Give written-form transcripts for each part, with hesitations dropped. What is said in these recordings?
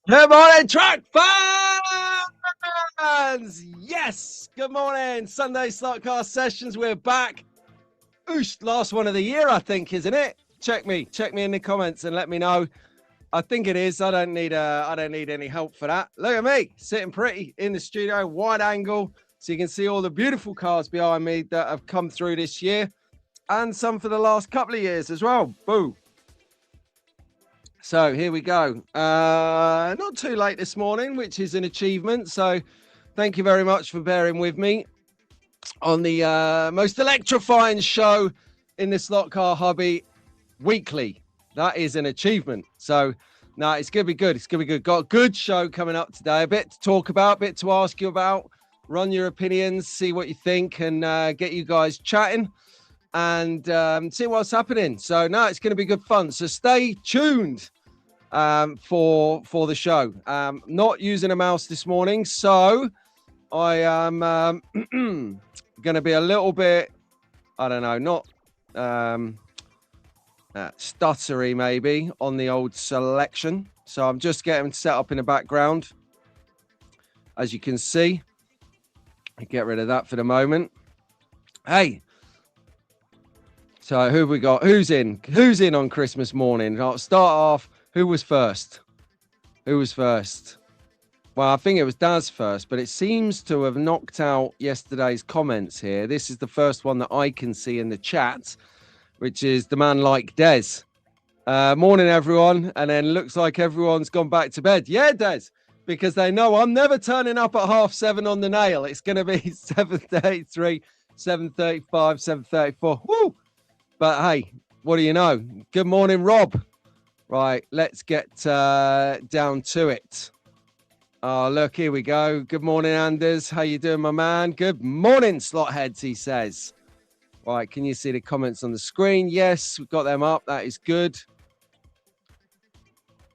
Good morning, track fans! Yes, good morning. Sunday Slotcast sessions. We're back. Oosh, last one of the year, I think, isn't it? Check me in the comments and let me know. I think it is. I don't need any help for that. Look at me, sitting pretty in the studio, wide angle, so you can see all the beautiful cars behind me that have come through this year, and some for the last couple of years as well. Boo. So here we go. Not too late this morning, which is an achievement. So thank you very much for bearing with me on the most electrifying show in the slot car hobby weekly. That is an achievement. So no, it's going to be good. It's going to be good. Got a good show coming up today. A bit to talk about, a bit to ask you about, run your opinions, see what you think, and get you guys chatting and see what's happening. So no, it's going to be good fun. So stay tuned for the show. Not using a mouse this morning, so I am going to be a little bit, I don't know, not stuttery maybe on the old selection. So I'm just getting set up in the background, as you can see. Get rid of that for the moment. Hey, so who have we got? Who's in on Christmas morning? I'll start off. Who was first? Well, I think it was Daz first, but it seems to have knocked out yesterday's comments here. This is the first one that I can see in the chat, which is the man like Des. Morning, everyone. And then looks like everyone's gone back to bed. Yeah, Des, because they know I'm never turning up at 7:30 on the nail. It's going to be 7:33, 7:35, 7:34. Woo! But hey, what do you know? Good morning, Rob. Right, let's get down to it. Oh, look, here we go. Good morning, Anders. How you doing, my man? Good morning, Slotheads, he says. Right, can you see the comments on the screen? Yes, we've got them up. That is good.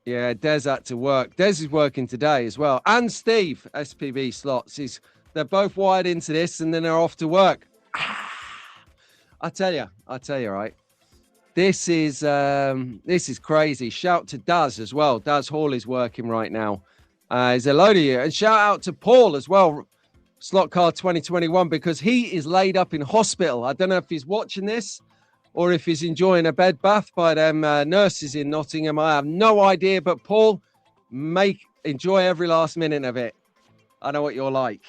Yeah, Des had to work. Des is working today as well. And Steve, SPB Slots. They're both wired into this, and then they're off to work. I tell you, right? This is crazy. Shout to Daz as well. Daz Hall is working right now. There's a load of you. And shout out to Paul as well, Slot Car 2021, because he is laid up in hospital. I don't know if he's watching this or if he's enjoying a bed bath by them nurses in Nottingham. I have no idea, but Paul, enjoy every last minute of it. I know what you're like.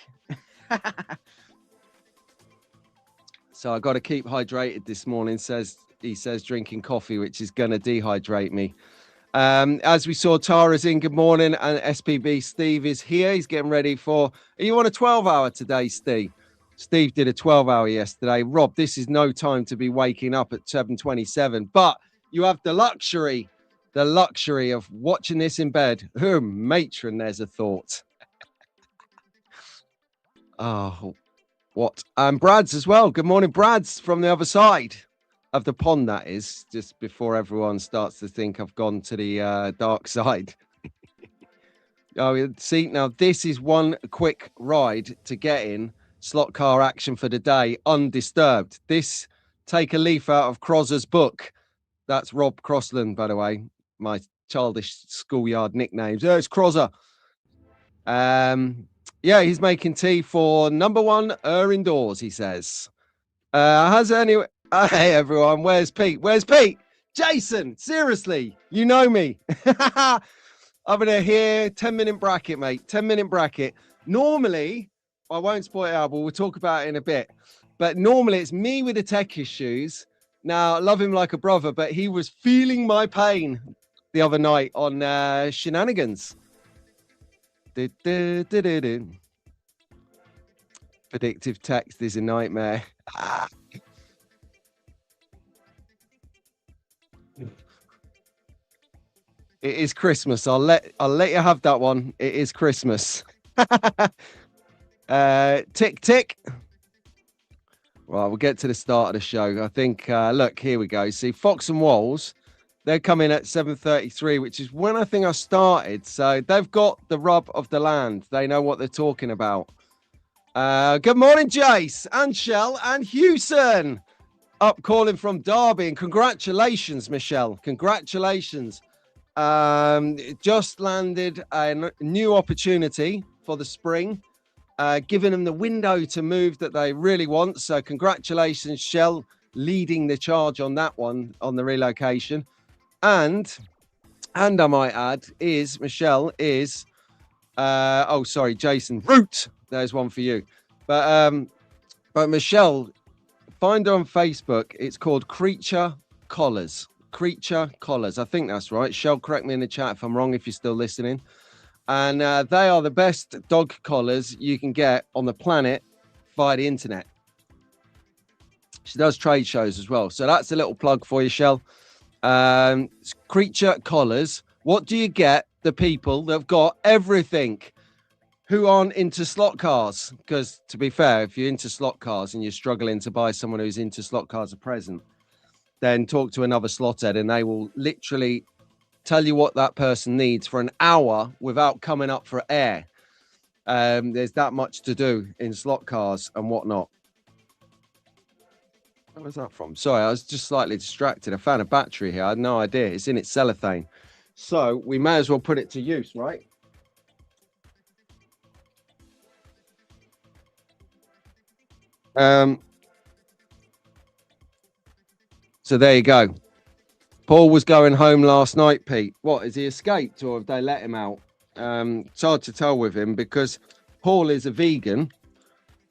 So I got to keep hydrated this morning, he says drinking coffee, which is going to dehydrate me. As we saw, Tara's in. Good morning. And SPB Steve is here. He's getting ready for... Are you on a 12-hour today, Steve? Steve did a 12-hour yesterday. Rob, this is no time to be waking up at 7:27. But you have the luxury of watching this in bed. Oh, matron, there's a thought. Oh, what? And Brad's as well. Good morning, Brad's from the other side of the pond, that is, just before everyone starts to think I've gone to the dark side. Oh, see, now this is one quick ride to get in slot car action for the day, undisturbed. This, take a leaf out of Crozer's book. That's Rob Crossland, by the way, my childish schoolyard nicknames. Yeah, it's Crozer. Yeah, he's making tea for number one indoors, he says. Hey, everyone, where's Pete? Jason, seriously, you know me. I'm going to hear 10-minute bracket, mate. 10-minute bracket. Normally, I won't spoil it out, but we'll talk about it in a bit. But normally, it's me with the tech issues. Now, I love him like a brother, but he was feeling my pain the other night on Shenanigans. Predictive text is a nightmare. It is Christmas. I'll let you have that one. It is Christmas. Tick tick. Right, we'll get to the start of the show. I think. Look, here we go. See, Fox and Walls, they're coming at 7:33, which is when I think I started. So they've got the rub of the land. They know what they're talking about. Good morning, Jace and Shell and Hewson. Up calling from Derby, and congratulations, Michelle. Congratulations Just landed a new opportunity for the spring, giving them the window to move that they really want. So congratulations, Shell, leading the charge on that one, on the relocation. And I might add, is Michelle is Jason Root. There's one for you. But Michelle, find her on Facebook. It's called Creature Collars. Creature Collars. I think that's right. Shell, correct me in the chat if I'm wrong, if you're still listening. And they are the best dog collars you can get on the planet via the internet. She does trade shows as well. So that's a little plug for you, Shell. Creature Collars. What do you get the people that have got everything who aren't into slot cars? Because to be fair, if you're into slot cars and you're struggling to buy someone who's into slot cars a present, then talk to another slot head and they will literally tell you what that person needs for an hour without coming up for air. There's that much to do in slot cars and whatnot. Where was that from? Sorry, I was just slightly distracted. I found a battery here. I had no idea. It's in its cellophane. So we may as well put it to use, right? So there you go. Paul was going home last night, Pete. What, has he escaped or have they let him out? It's hard to tell with him because Paul is a vegan,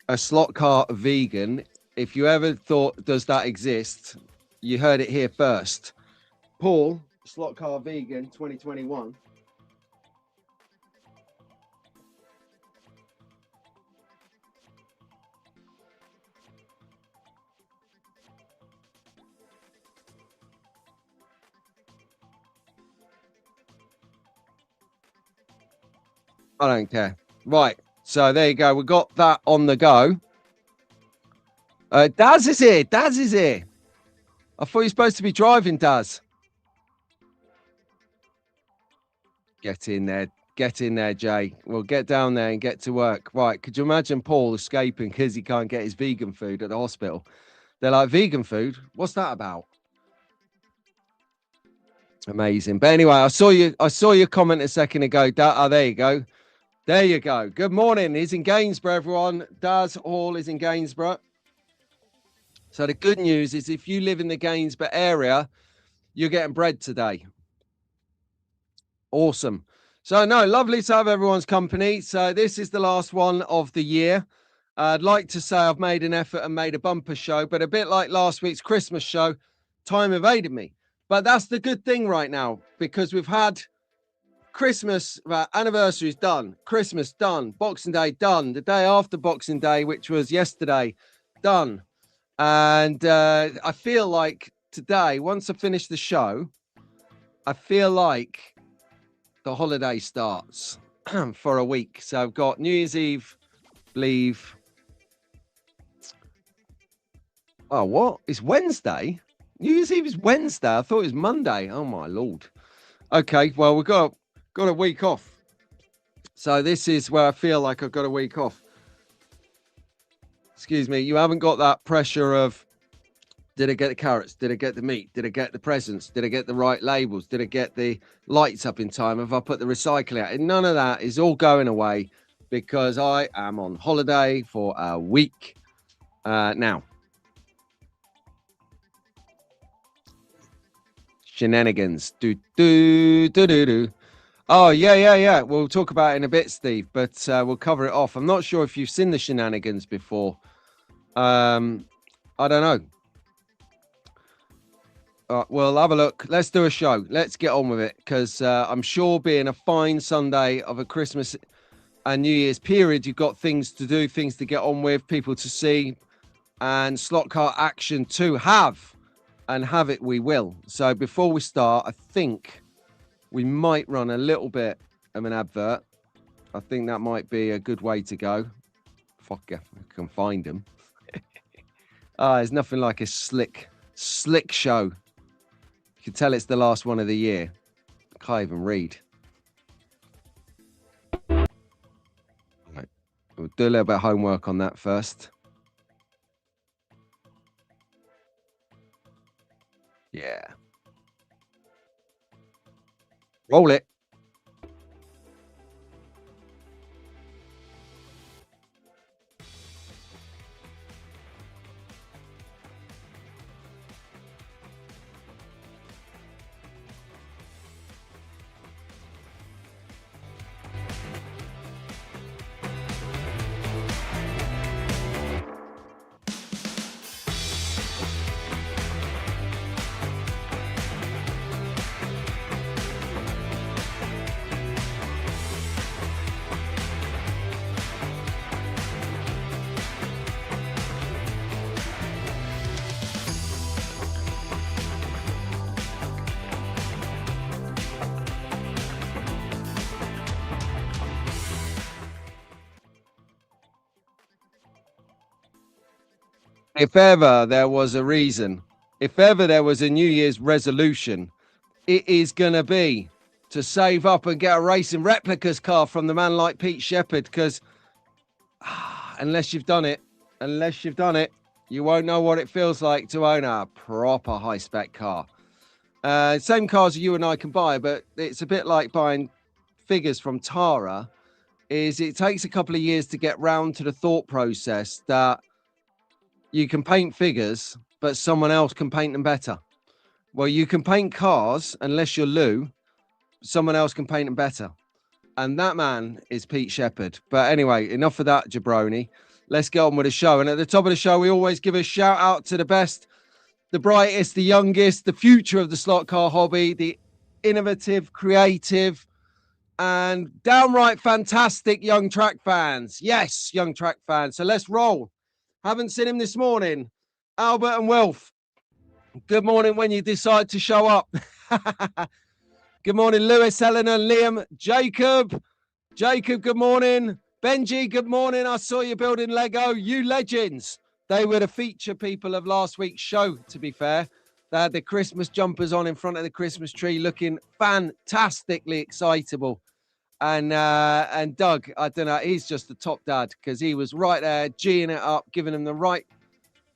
a slot car vegan. If you ever thought, does that exist? You heard it here first. Paul, slot car vegan 2021. I don't care. Right. So there you go. We got that on the go. Daz is here. Daz is here. I thought you were supposed to be driving, Daz. Get in there. Get in there, Jay. We'll get down there and get to work. Right. Could you imagine Paul escaping because he can't get his vegan food at the hospital? They're like, vegan food? What's that about? Amazing. But anyway, I saw your comment a second ago. There you go. There you go. Good morning. He's in Gainsborough, everyone. Daz Hall is in Gainsborough. So the good news is if you live in the Gainsborough area, you're getting bread today. Awesome. So no, lovely to have everyone's company. So this is the last one of the year. I'd like to say I've made an effort and made a bumper show, but a bit like last week's Christmas show, time evaded me. But that's the good thing right now, because we've had Christmas, anniversaries done, Christmas done, Boxing Day done, the day after Boxing Day, which was yesterday, done. And I feel like today, once I finish the show, I feel like the holiday starts for a week. So I've got New Year's Eve, believe. Oh, what? It's Wednesday? New Year's Eve is Wednesday. I thought it was Monday. Oh, my Lord. Okay, well, we've got a week off. So this is where I feel like I've got a week off. Excuse me. You haven't got that pressure of, did I get the carrots? Did I get the meat? Did I get the presents? Did I get the right labels? Did I get the lights up in time? Have I put the recycling out? And none of that is all going away because I am on holiday for a week now. Shenanigans. Oh, yeah. We'll talk about it in a bit, Steve, but we'll cover it off. I'm not sure if you've seen the shenanigans before. I don't know. We'll have a look. Let's do a show. Let's get on with it because I'm sure being a fine Sunday of a Christmas and New Year's period, you've got things to do, things to get on with, people to see, and slot car action to have. And have it we will. So before we start, I think we might run a little bit of an advert. I think that might be a good way to go. Fuck, I can find them. There's nothing like a slick show. You can tell it's the last one of the year. I can't even read. Right. We'll do a little bit of homework on that first. Yeah. Roll it. If ever there was a reason, if ever there was a New Year's resolution, it is going to be to save up and get a racing replicas car from the man like Pete Shepherd, because unless you've done it, you won't know what it feels like to own a proper high-spec car. Same cars you and I can buy, but it's a bit like buying figures from Tara, is it takes a couple of years to get round to the thought process that you can paint figures, but someone else can paint them better. Well, you can paint cars, unless you're Lou, someone else can paint them better. And that man is Pete Shepherd. But anyway, enough of that, jabroni. Let's get on with the show. And at the top of the show, we always give a shout out to the best, the brightest, the youngest, the future of the slot car hobby, the innovative, creative, and downright fantastic young track fans. Yes, young track fans. So let's roll. Haven't seen him this morning. Albert and Wilf. Good morning when you decide to show up. Good morning, Lewis, Helena, Liam, Jacob. Jacob, good morning. Benji, good morning. I saw you building Lego. You legends. They were the feature people of last week's show, to be fair. They had the Christmas jumpers on in front of the Christmas tree, looking fantastically excitable. And Doug, I don't know, he's just the top dad, because he was right there, geeing it up, giving them the right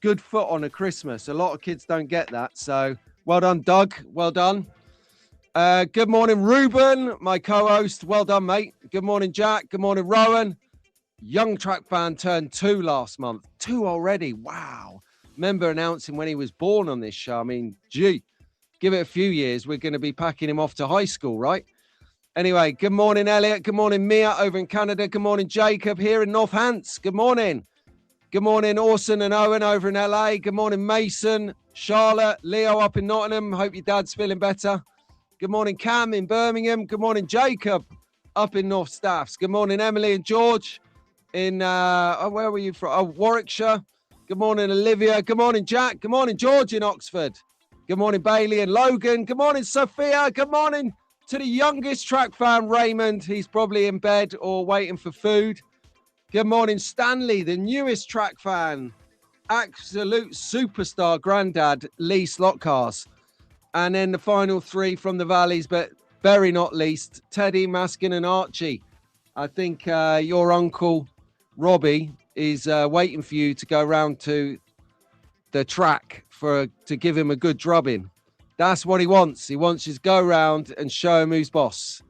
good foot on a Christmas. A lot of kids don't get that. So well done, Doug. Well done. Good morning, Ruben, my co-host. Well done, mate. Good morning, Jack. Good morning, Rowan. Young track fan turned 2 last month. 2 already. Wow. Remember announcing when he was born on this show. I mean, gee, give it a few years. We're going to be packing him off to high school, right? Anyway, good morning, Elliot. Good morning, Mia over in Canada. Good morning, Jacob here in Northants. Good morning. Good morning, Orson and Owen over in LA. Good morning, Mason, Charlotte, Leo up in Nottingham. Hope your dad's feeling better. Good morning, Cam in Birmingham. Good morning, Jacob up in North Staffs. Good morning, Emily and George in, where were you from? Warwickshire. Good morning, Olivia. Good morning, Jack. Good morning, George in Oxford. Good morning, Bailey and Logan. Good morning, Sophia. Good morning to the youngest track fan, Raymond. He's probably in bed or waiting for food. Good morning, Stanley, the newest track fan. Absolute superstar granddad, Lee Slotcars. And then the final 3 from the Valleys, but very not least, Teddy, Maskin and Archie. I think your uncle, Robbie, is waiting for you to go round to the track to give him a good drubbing. That's what he wants. He wants you to go round and show him who's boss.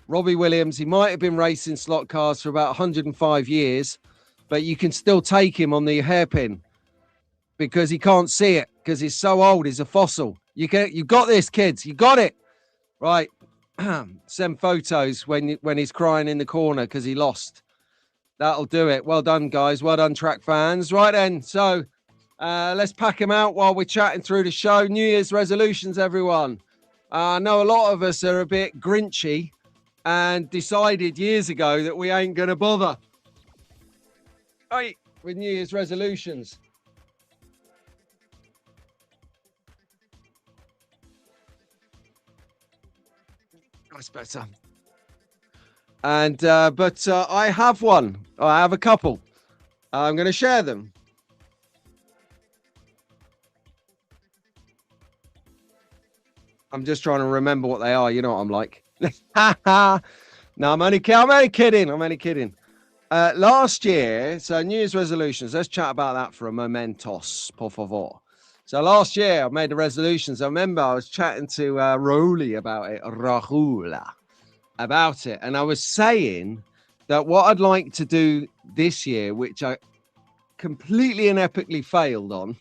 Robbie Williams, he might have been racing slot cars for about 105 years, but you can still take him on the hairpin because he can't see it because he's so old. He's a fossil. You got this, kids. You got it. Right. Send photos when he's crying in the corner because he lost. That'll do it. Well done, guys. Well done, track fans. Right then. So let's pack him out while we're chatting through the show. New Year's resolutions, everyone. I know a lot of us are a bit grinchy and decided years ago that we ain't going to bother. Right, with New Year's resolutions. That's better. And but I have one. I have a couple. I'm going to share them. I'm just trying to remember what they are. You know what I'm like. No, I'm only kidding. Last year, so New Year's resolutions. Let's chat about that for a momentos, por favor. So last year, I made the resolutions. I remember I was chatting to Rahul about it. Rahul. about it. And I was saying that what I'd like to do this year, which I completely and epically failed on,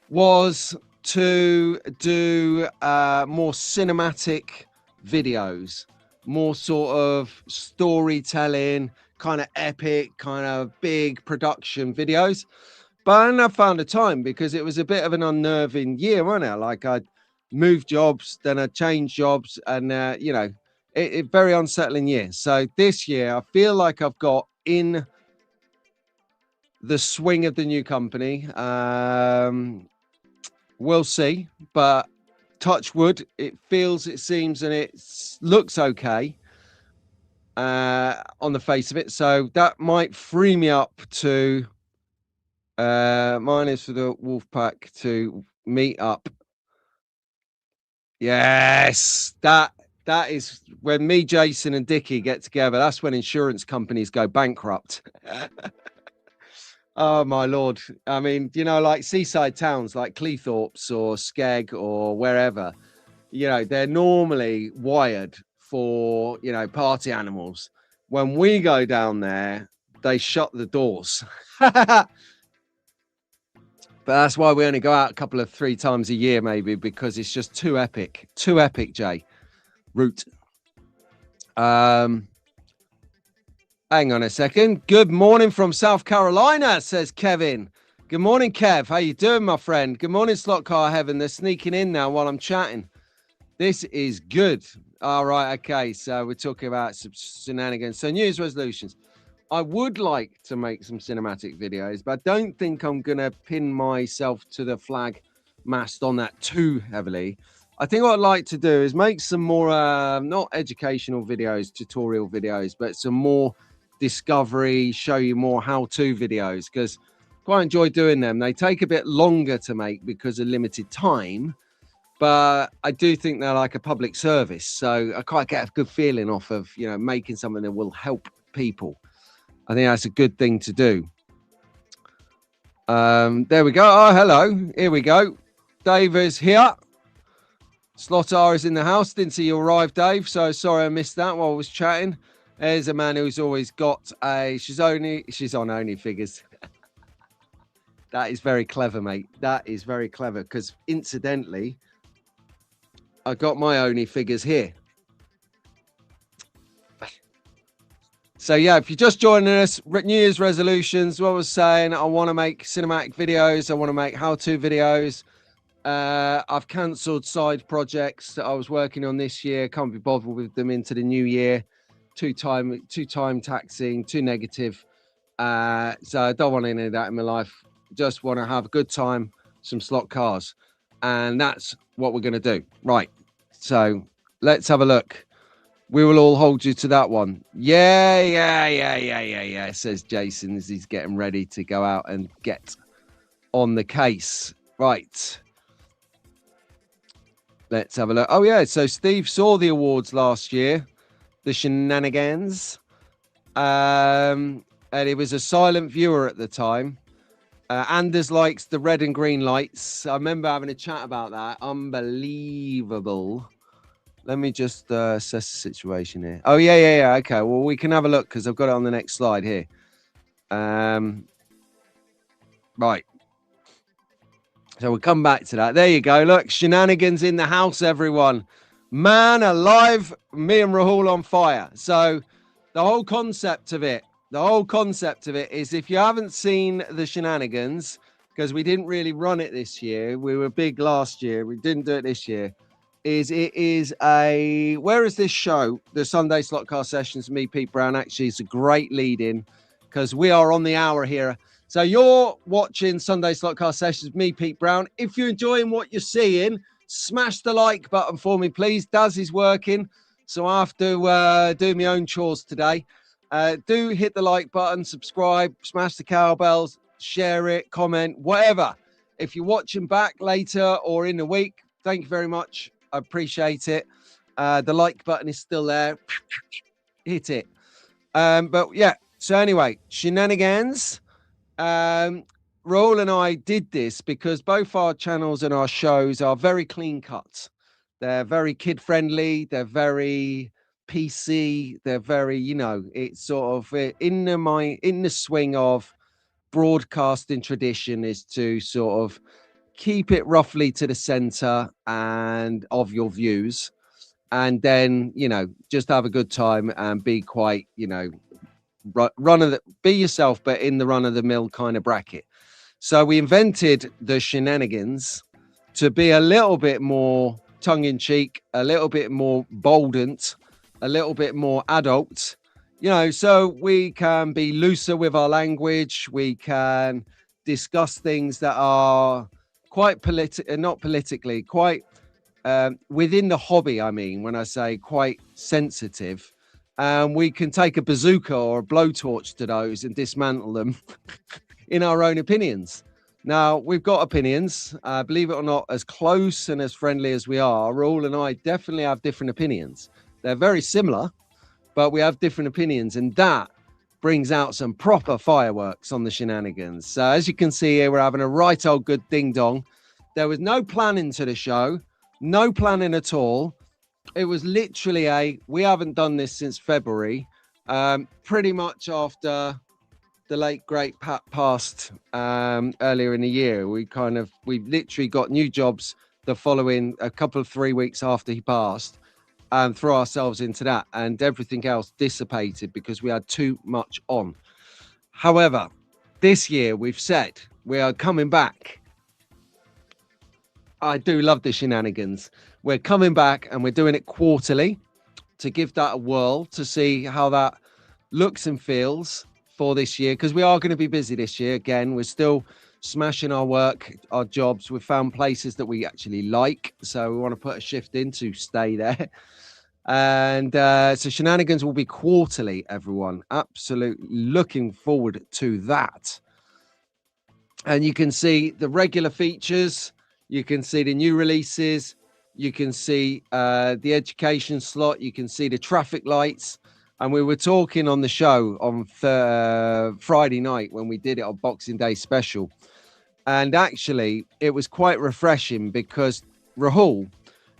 was to do more cinematic videos, more sort of storytelling, kind of epic, kind of big production videos. But I never found the time because it was a bit of an unnerving year, wasn't it? Like I'd moved jobs, then I changed jobs, and you know, it very unsettling year. So this year, I feel like I've got in the swing of the new company. We'll see, but touch wood, it feels, it seems, and it looks okay on the face of it. So that might free me up to mine is for the Wolfpack to meet up. Yes, that is when me, Jason, and Dickie get together. That's when insurance companies go bankrupt. Oh my lord! I mean, you know, like seaside towns like Cleethorpes or Skeg or wherever, you know, they're normally wired for, you know, party animals. When we go down there, they shut the doors. But that's why we only go out a couple of 3 times a year, maybe, because it's just too epic, Jay. Root. Hang on a second. Good morning from South Carolina, says Kevin. Good morning, Kev. How you doing, my friend? Good morning, Slot Car Heaven. They're sneaking in now while I'm chatting. This is good. All right, okay. So we're talking about some shenanigans. So New Year's resolutions. I would like to make some cinematic videos, but I don't think I'm going to pin myself to the flag mast on that too heavily. I think what I'd like to do is make some more, not educational videos, tutorial videos, but some more discovery, show you more how-to videos, because I quite enjoy doing them. They take a bit longer to make because of limited time, but I do think they're like a public service. So I quite get a good feeling off of, you know, making something that will help people. I think that's a good thing to do. There we go. Oh, hello. Here we go. Dave is here. Slotar is in the house. Didn't see you arrive, Dave. So sorry I missed that while I was chatting. There's a man who's always got she's on OnlyFigures. That is very clever, mate. That is very clever because incidentally, I got my OnlyFigures here. So yeah, if you're just joining us, New Year's resolutions, what I was saying, I want to make cinematic videos. I want to make how-to videos. I've cancelled side projects that I was working on this year. Can't be bothered with them into the new year. Too time taxing, too negative. So I don't want any of that in my life. Just want to have a good time, some slot cars. And that's what we're going to do. Right. So let's have a look. We will all hold you to that one. Yeah, says Jason as he's getting ready to go out and get on the case. Right. Let's have a look. Oh, yeah. So Steve saw the awards last year, the shenanigans. And he was a silent viewer at the time. Anders likes the red and green lights. I remember having a chat about that. Unbelievable. Let me just assess the situation here. Oh, yeah. Okay, well, we can have a look because I've got it on the next slide here. Right. So we'll come back to that. There you go. Look, shenanigans in the house, everyone. Man alive, me and Rahul on fire. So the whole concept of it is if you haven't seen the shenanigans, because we didn't really run it this year. We were big last year. We didn't do it this year. Where is this show? The Sunday Slot Car Sessions, me, Pete Brown. Actually, it's a great lead in because we are on the hour here. So you're watching Sunday Slot Car Sessions, me, Pete Brown. If you're enjoying what you're seeing, smash the like button for me, please. Daz is working, so I have to do my own chores today. Do hit the like button, subscribe, smash the cowbells, share it, comment, whatever. If you're watching back later or in the week, thank you very much. I appreciate it. The like button is still there. Hit it. But yeah, so anyway, shenanigans. Raul and I did this because both our channels and our shows are very clean cut. They're very kid friendly. They're very PC. They're very, it's sort of in the swing of broadcasting tradition is to sort of keep it roughly to the center and of your views, and then just have a good time and be quite be yourself, but in the run of the mill kind of bracket. So we invented the shenanigans to be a little bit more tongue-in-cheek, a little bit more boldant, a little bit more adult, so we can be looser with our language. We can discuss things that are quite not politically, quite within the hobby. I mean, when I say quite sensitive, we can take a bazooka or a blowtorch to those and dismantle them in our own opinions. Now, we've got opinions, believe it or not, as close and as friendly as we are. Raul and I definitely have different opinions. They're very similar, but we have different opinions, and that brings out some proper fireworks on the shenanigans. So as you can see here, we're having a right old good ding dong. There was no planning to the show, no planning at all. It was literally we haven't done this since February, pretty much after the late great Pat passed earlier in the year. We literally got new jobs the following a couple of 3 weeks after he passed, and threw ourselves into that, and everything else dissipated because we had too much on. However, this year we've said we are coming back. I do love the shenanigans. We're coming back and we're doing it quarterly to give that a whirl, to see how that looks and feels for this year, because we are going to be busy this year. Again, we're still smashing our work, our jobs. We've found places that we actually like, so we want to put a shift in to stay there. And so shenanigans will be quarterly, everyone. Absolutely looking forward to that. And you can see the regular features, you can see the new releases, you can see the education slot, you can see the traffic lights. And we were talking on the show on Friday night when we did it on Boxing Day special. And actually, it was quite refreshing because Rahul,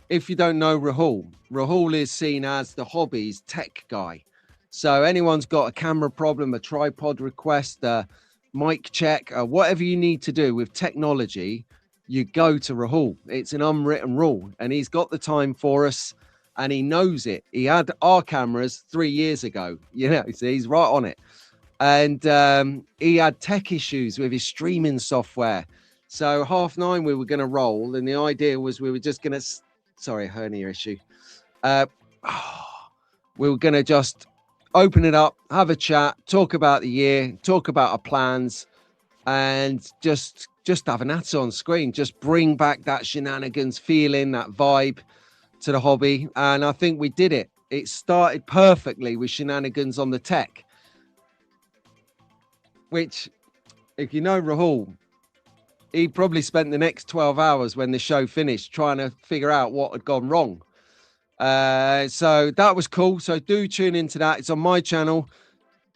if you don't know Rahul is seen as the hobby's tech guy. So anyone's got a camera problem, a tripod request, a mic check, whatever you need to do with technology, you go to Rahul. It's an unwritten rule, and he's got the time for us, and he knows it. He had our cameras 3 years ago, so he's right on it. And he had tech issues with his streaming software. So 9:30 we were going to roll, and the idea was we were just going to, sorry, hernia issue. We were going to just open it up, have a chat, talk about the year, talk about our plans, and just have an natter on screen, just bring back that shenanigans feeling, that vibe to the hobby. And I think we did it. It started perfectly with shenanigans on the tech, which, if you know Rahul, he probably spent the next 12 hours when the show finished trying to figure out what had gone wrong. So that was cool. So do tune into that. It's on my channel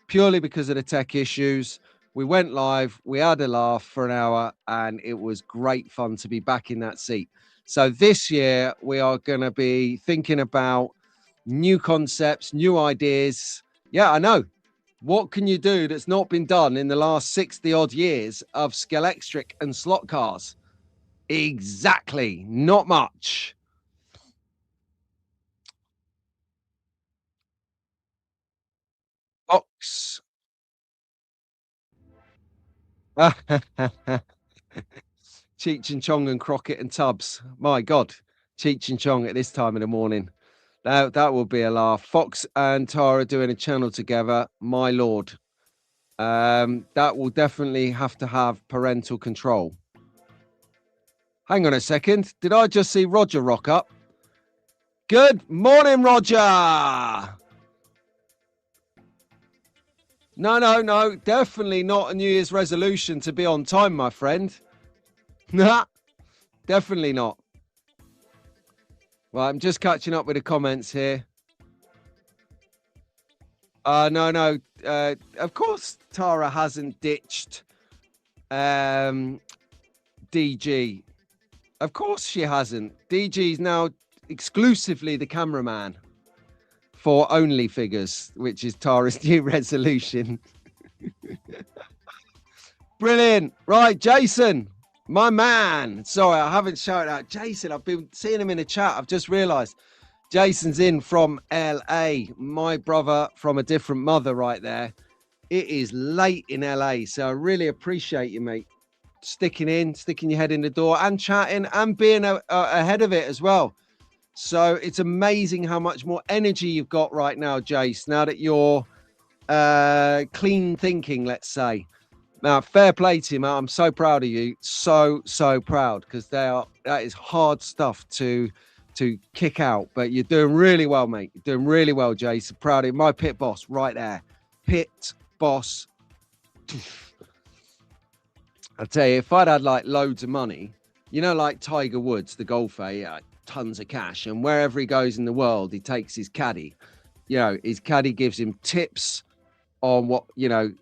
purely because of the tech issues. We went live, we had a laugh for an hour, and it was great fun to be back in that seat. So this year we are going to be thinking about new concepts, new ideas. Yeah, I know. What can you do that's not been done in the last 60 odd years of Scalextric and slot cars? Exactly. Not much. Box. Cheech and Chong and Crockett and Tubbs. My God, Cheech and Chong at this time of the morning. That will be a laugh. Fox and Tara doing a channel together. My Lord. That will definitely have to have parental control. Hang on a second. Did I just see Roger rock up? Good morning, Roger. No. Definitely not a New Year's resolution to be on time, my friend. Nah, definitely not. Well, I'm just catching up with the comments here. No. Of course, Tara hasn't ditched DG. Of course she hasn't. DG's now exclusively the cameraman for Only Figures, which is Tara's new resolution. Brilliant. Right, Jason, my man. Sorry, I haven't shouted out Jason. I've been seeing him in the chat. I've just realized Jason's in from LA. My brother from a different mother right there. It is late in LA, so I really appreciate you, mate, sticking your head in the door and chatting and being ahead of it as well. So it's amazing how much more energy you've got right now, Jace, now that you're clean thinking, let's say. Now, fair play to you, man. I'm so proud of you. So proud, because that is hard stuff to kick out. But you're doing really well, mate. You're doing really well, Jace. Proud of you. My pit boss right there. Pit boss. I'll tell you, if I'd had like loads of money, you know, like Tiger Woods, the golfer, yeah, tons of cash, and wherever he goes in the world, he takes his caddy. You know, his caddy gives him tips on what, you know,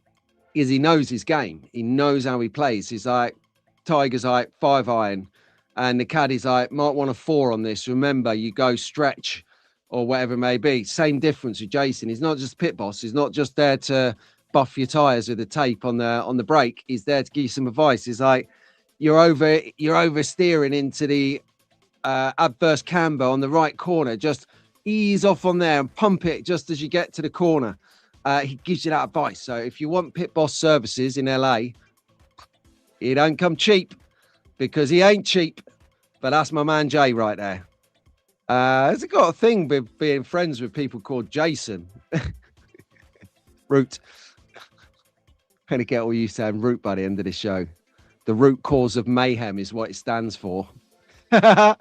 is he knows his game. He knows how he plays. He's like, Tiger's like 5 iron, and the caddy's like, might want a 4 on this. Remember, you go stretch or whatever it may be. Same difference with Jason. He's not just pit boss. He's not just there to buff your tires with the tape on the brake. He's there to give you some advice. He's like, you're oversteering into the adverse camber on the right corner. Just ease off on there and pump it just as you get to the corner. He gives you that advice. So if you want pit boss services in LA, he don't come cheap, because he ain't cheap. But that's my man Jay right there. Has it got a thing with being friends with people called Jason? Root. I'm gonna get all you saying root by the end of the show. The root cause of mayhem is what it stands for. All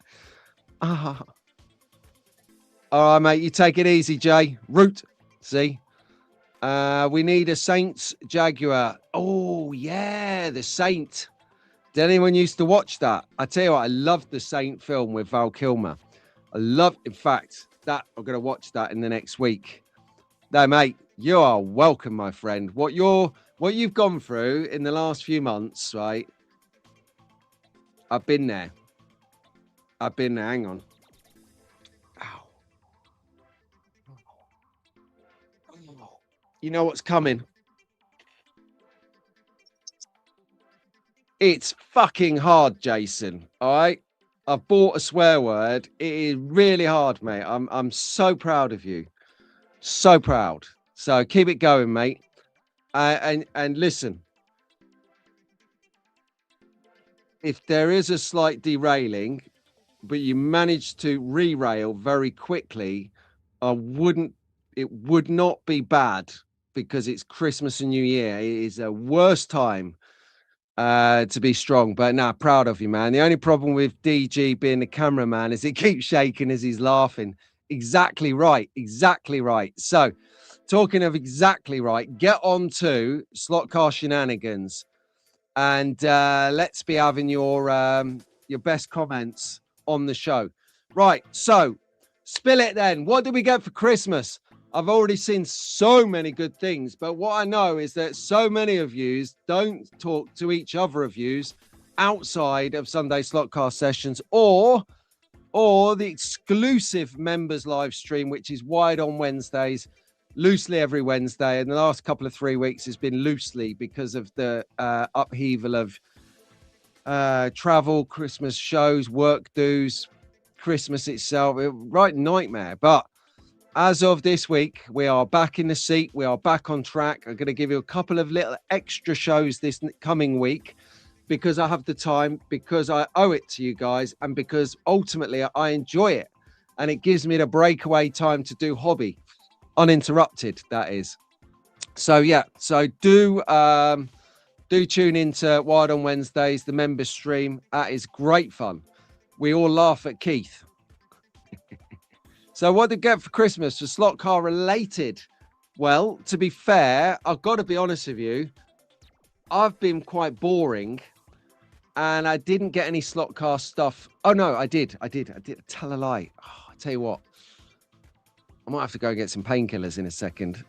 right, mate. You take it easy, Jay. Root. See? We need a Saints Jaguar. Oh, yeah, the Saint. Did anyone used to watch that? I tell you what, I loved the Saint film with Val Kilmer. In fact, that I'm going to watch that in the next week. No, mate, you are welcome, my friend. What you've gone through in the last few months, right? I've been there. Hang on. Ow. You know what's coming? It's fucking hard, Jason. All right. I've bought a swear word. It is really hard, mate. I'm so proud of you. So proud. So keep it going, mate. And listen. If there is a slight derailing, but you manage to re-rail very quickly, it would not be bad, because it's Christmas and New Year. It is a worst time to be strong. But nah, proud of you, man. The only problem with DG being the cameraman is it keeps shaking as he's laughing. Exactly right. So talking of exactly right, get on to Slot Car Shenanigans, and let's be having your best comments on the show. Right, so spill it then. What did we get for Christmas? I've already seen so many good things, but what I know is that so many of yous don't talk to each other of yous outside of Sunday Slot Car Sessions or the exclusive members live stream, which is wide on Wednesdays, loosely every Wednesday. And the last couple of 3 weeks has been loosely because of the upheaval of travel, Christmas shows, work dues, Christmas itself. Right nightmare. But as of this week, we are back in the seat. We are back on track. I'm going to give you a couple of little extra shows this coming week, because I have the time, because I owe it to you guys, and because ultimately I enjoy it. And it gives me the breakaway time to do hobby uninterrupted, that is. So, yeah. So do tune into Wild on Wednesdays, the members stream. That is great fun. We all laugh at Keith. So what did I get for Christmas for slot car related? Well, to be fair, I've got to be honest with you. I've been quite boring, and I didn't get any slot car stuff. Oh, no, I did. Tell a lie. Oh, I tell you what. I might have to go and get some painkillers in a second.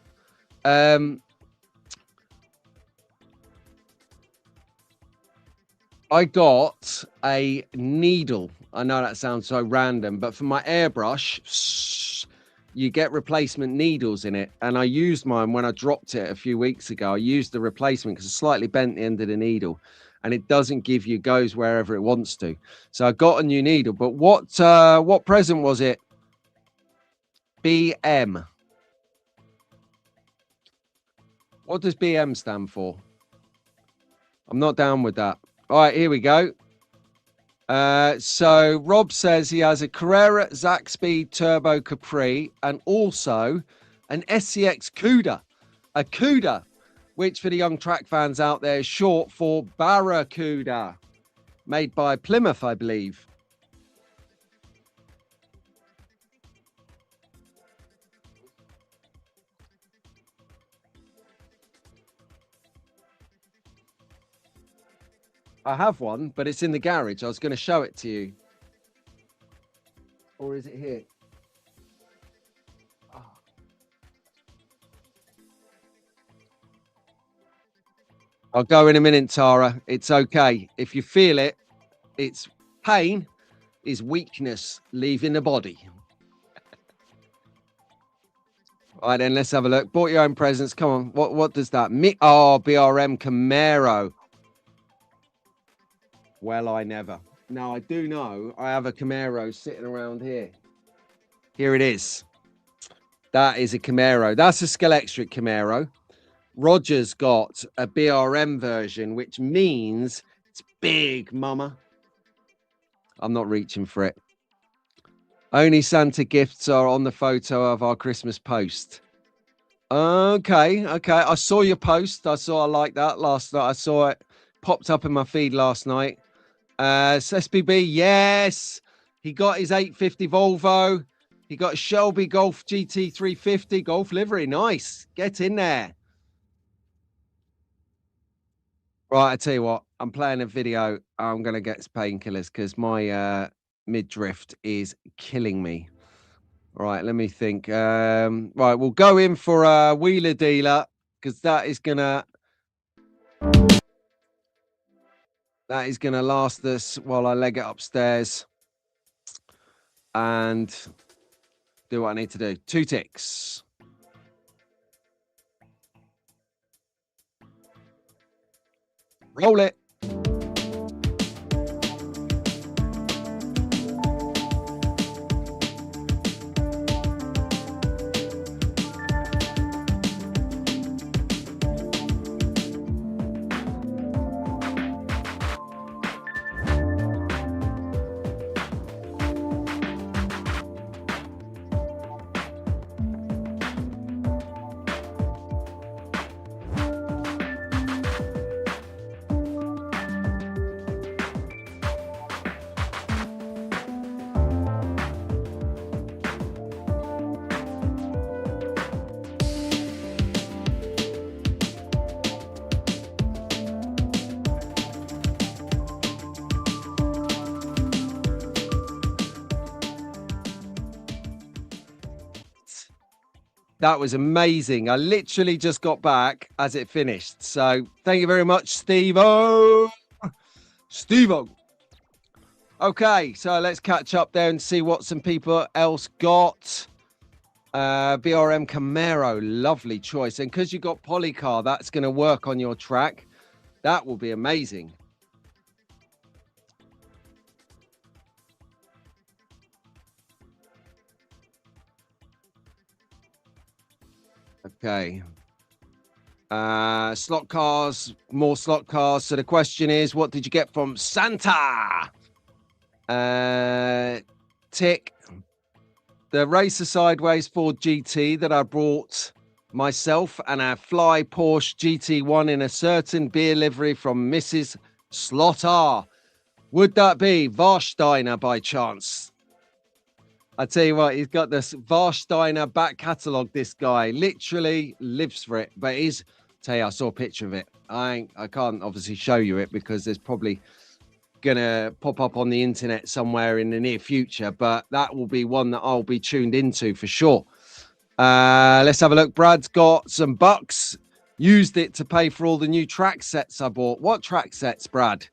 I got a needle. I know that sounds so random, but for my airbrush, you get replacement needles in it. And I used mine when I dropped it a few weeks ago. I used the replacement because it's slightly bent the end of the needle and it doesn't give you, goes wherever it wants to. So I got a new needle, but what present was it? BM. What does BM stand for? I'm not down with that. All right, here we go. So Rob says he has a Carrera Zaxby Turbo Capri and also an SCX Cuda. A Cuda, which for the young track fans out there is short for Barracuda, made by Plymouth, I believe. I have one, but it's in the garage. I was going to show it to you. Or is it here? Oh. I'll go in a minute, Tara. It's okay. If you feel it, it's pain is weakness leaving the body. All right, then let's have a look. Bought your own presents. Come on. What does that mean? Oh, BRM Camaro. Well, I never. Now, I do know I have a Camaro sitting around here. Here it is. That is a Camaro. That's a Scalextric Camaro. Roger's got a BRM version, which means it's big, mama. I'm not reaching for it. Only Santa gifts are on the photo of our Christmas post. Okay. I saw your post. I like that last night. I saw it popped up in my feed last night. SBB, yes. He got his 850 Volvo. He got a Shelby Golf GT 350 Golf livery. Nice. Get in there. Right, I tell you what, I'm playing a video. I'm going to get painkillers because my mid-drift is killing me. All right, let me think. Right, we'll go in for a wheeler dealer because that is going to last us while I leg it upstairs and do what I need to do. 2 ticks. Roll it. That was amazing. I literally just got back as it finished. So thank you very much, Steve-O. Steve-O. Okay, so let's catch up there and see what some people else got. BRM Camaro, lovely choice. And because you got Polycar, that's going to work on your track. That will be amazing. Okay. Slot cars, more slot cars. So the question is, what did you get from Santa? Tick. The Racer Sideways Ford GT that I brought myself and a Fly Porsche GT1 in a certain beer livery from Mrs. Slotter. Would that be Warsteiner by chance? I tell you what, he's got this Warsteiner back catalogue, this guy. Literally lives for it. But he's, tell you, I saw a picture of it. I can't obviously show you it because there's probably going to pop up on the internet somewhere in the near future. But that will be one that I'll be tuned into for sure. Let's have a look. Brad's got some bucks. Used it to pay for all the new track sets I bought. What track sets, Brad?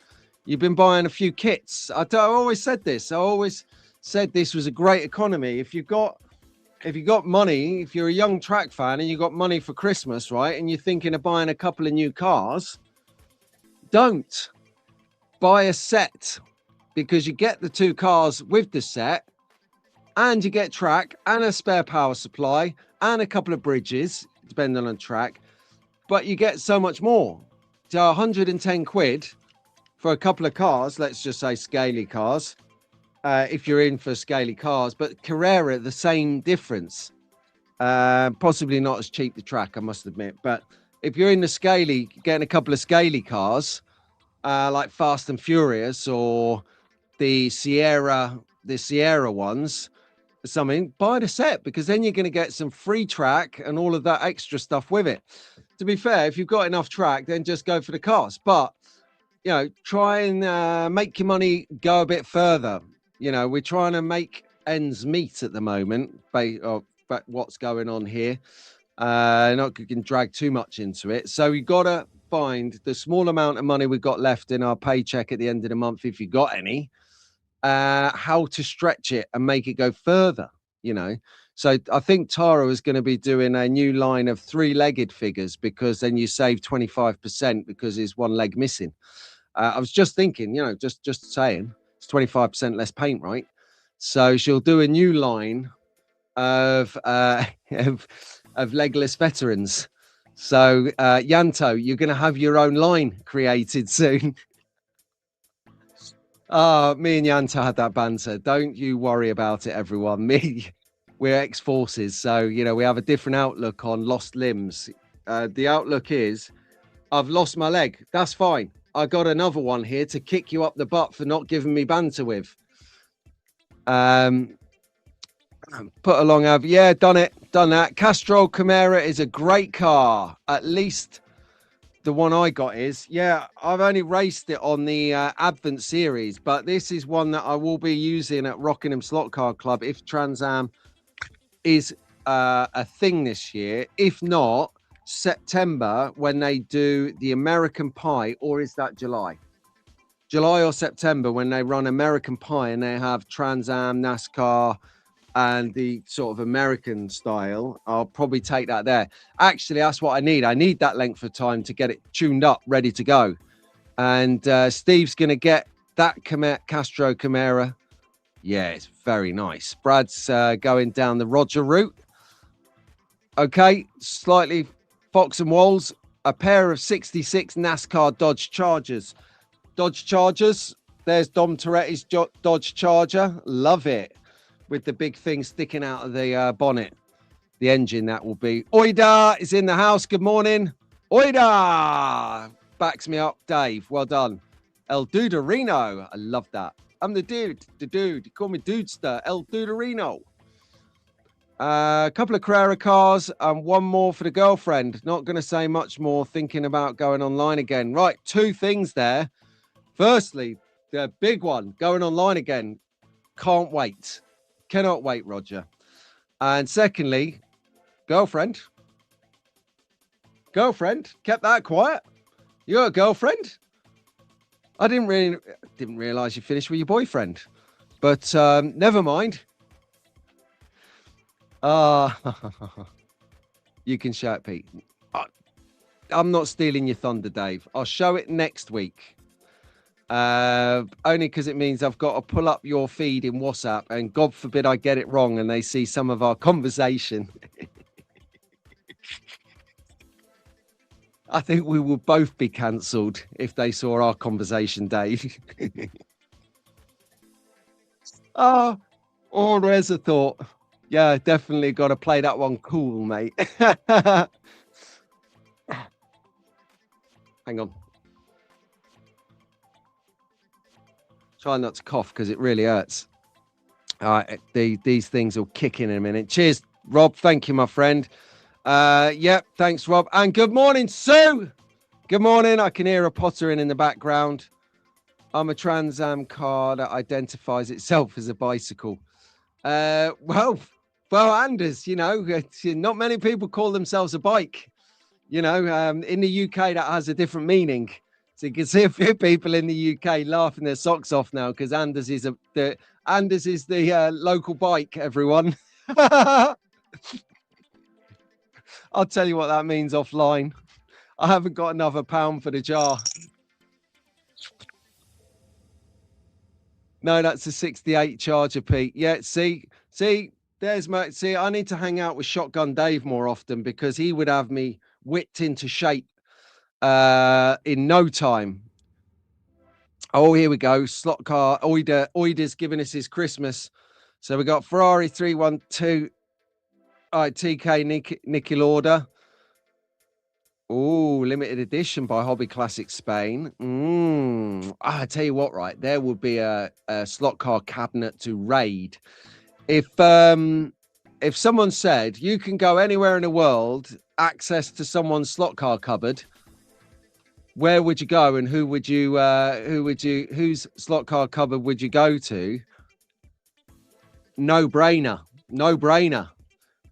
You've been buying a few kits. I always said this. I always said this was a great economy. If you've got money, if you're a young track fan and you've got money for Christmas, right, and you're thinking of buying a couple of new cars, don't buy a set, because you get the 2 cars with the set and you get track and a spare power supply and a couple of bridges, depending on track, but you get so much more. So 110 quid for a couple of cars, let's just say scaly cars, if you're in for scaly cars, but Carrera, the same difference. Possibly not as cheap the track, I must admit, but if you're in the scaly, getting a couple of scaly cars, like Fast and Furious or the Sierra ones, something, buy the set, because then you're going to get some free track and all of that extra stuff with it. To be fair, if you've got enough track, then just go for the cars, but you know, try and make your money go a bit further. You know, we're trying to make ends meet at the moment, but what's going on here, not can drag too much into it. So you got to find the small amount of money we've got left in our paycheck at the end of the month, if you got any, how to stretch it and make it go further, you know. So I think Taro is going to be doing a new line of 3-legged figures, because then you save 25% because there's one leg missing. I was just thinking, you know, just saying, it's 25% less paint, right? So she'll do a new line of legless veterans. So Yanto, you're going to have your own line created soon. Me and Yanto had that banter. Don't you worry about it, everyone. We're ex-forces, so you know we have a different outlook on lost limbs. The outlook is, I've lost my leg. That's fine. I got another one here to kick you up the butt for not giving me banter with. Put along, yeah, done that. Castrol Chimera is a great car. At least the one I got is. Yeah, I've only raced it on the Advent series, but this is one that I will be using at Rockingham Slot Car Club if Trans Am is a thing this year. If not, September, when they do the American Pie, or is that July or September, when they run American Pie and they have Trans Am, NASCAR and the sort of American style. I'll probably take that there. Actually, that's what I need that length of time to get it tuned up, ready to go. And Steve's gonna get that Castro Chimera. Yeah, it's very nice. Brad's going down the Roger route. Okay, slightly Fox and Walls, a pair of 66 NASCAR Dodge Chargers. There's Dom Toretti's Dodge Charger. Love it. With the big thing sticking out of the bonnet. The engine, that will be. Oida is in the house. Good morning. Oida backs me up, Dave. Well done. El Duderino. I love that. I'm the dude. You call me Dudester. El Duderino. A couple of Carrera cars and one more for the girlfriend. Not going to say much more, thinking about going online again. Right, 2 things there. Firstly, the big one, going online again. Can't wait. Cannot wait, Roger. And secondly, girlfriend, kept that quiet. You got a girlfriend? I didn't realize you finished with your boyfriend, but never mind. You can show it, Pete. I'm not stealing your thunder, Dave. I'll show it next week. Only because it means I've got to pull up your feed in WhatsApp, and God forbid I get it wrong and they see some of our conversation. I think we will both be cancelled if they saw our conversation, Dave. Oh, there's a thought. Yeah, definitely got to play that one cool, mate. Hang on. Try not to cough because it really hurts. All right, these things will kick in a minute. Cheers, Rob. Thank you, my friend. Yep, thanks, Rob. And good morning, Sue. Good morning. I can hear a pottering in the background. I'm a Trans Am car that identifies itself as a bicycle. Well, Anders, you know, not many people call themselves a bike. You know, in the UK, that has a different meaning. So you can see a few people in the UK laughing their socks off now because Anders is the local bike, everyone. I'll tell you what that means offline. I haven't got another pound for the jar. No, that's a 68 Charger, Pete. Yeah, see, there's my, see, I need to hang out with Shotgun Dave more often because he would have me whipped into shape in no time. Oh, here we go. Slot car. Oida's giving us his Christmas. So we got Ferrari 312. All right, TK Nicky Lauda. Oh, limited edition by Hobby Classic Spain. I tell you what, right, there would be a slot car cabinet to raid. If someone said you can go anywhere in the world, access to someone's slot car cupboard, where would you go and whose slot car cupboard would you go to? No brainer.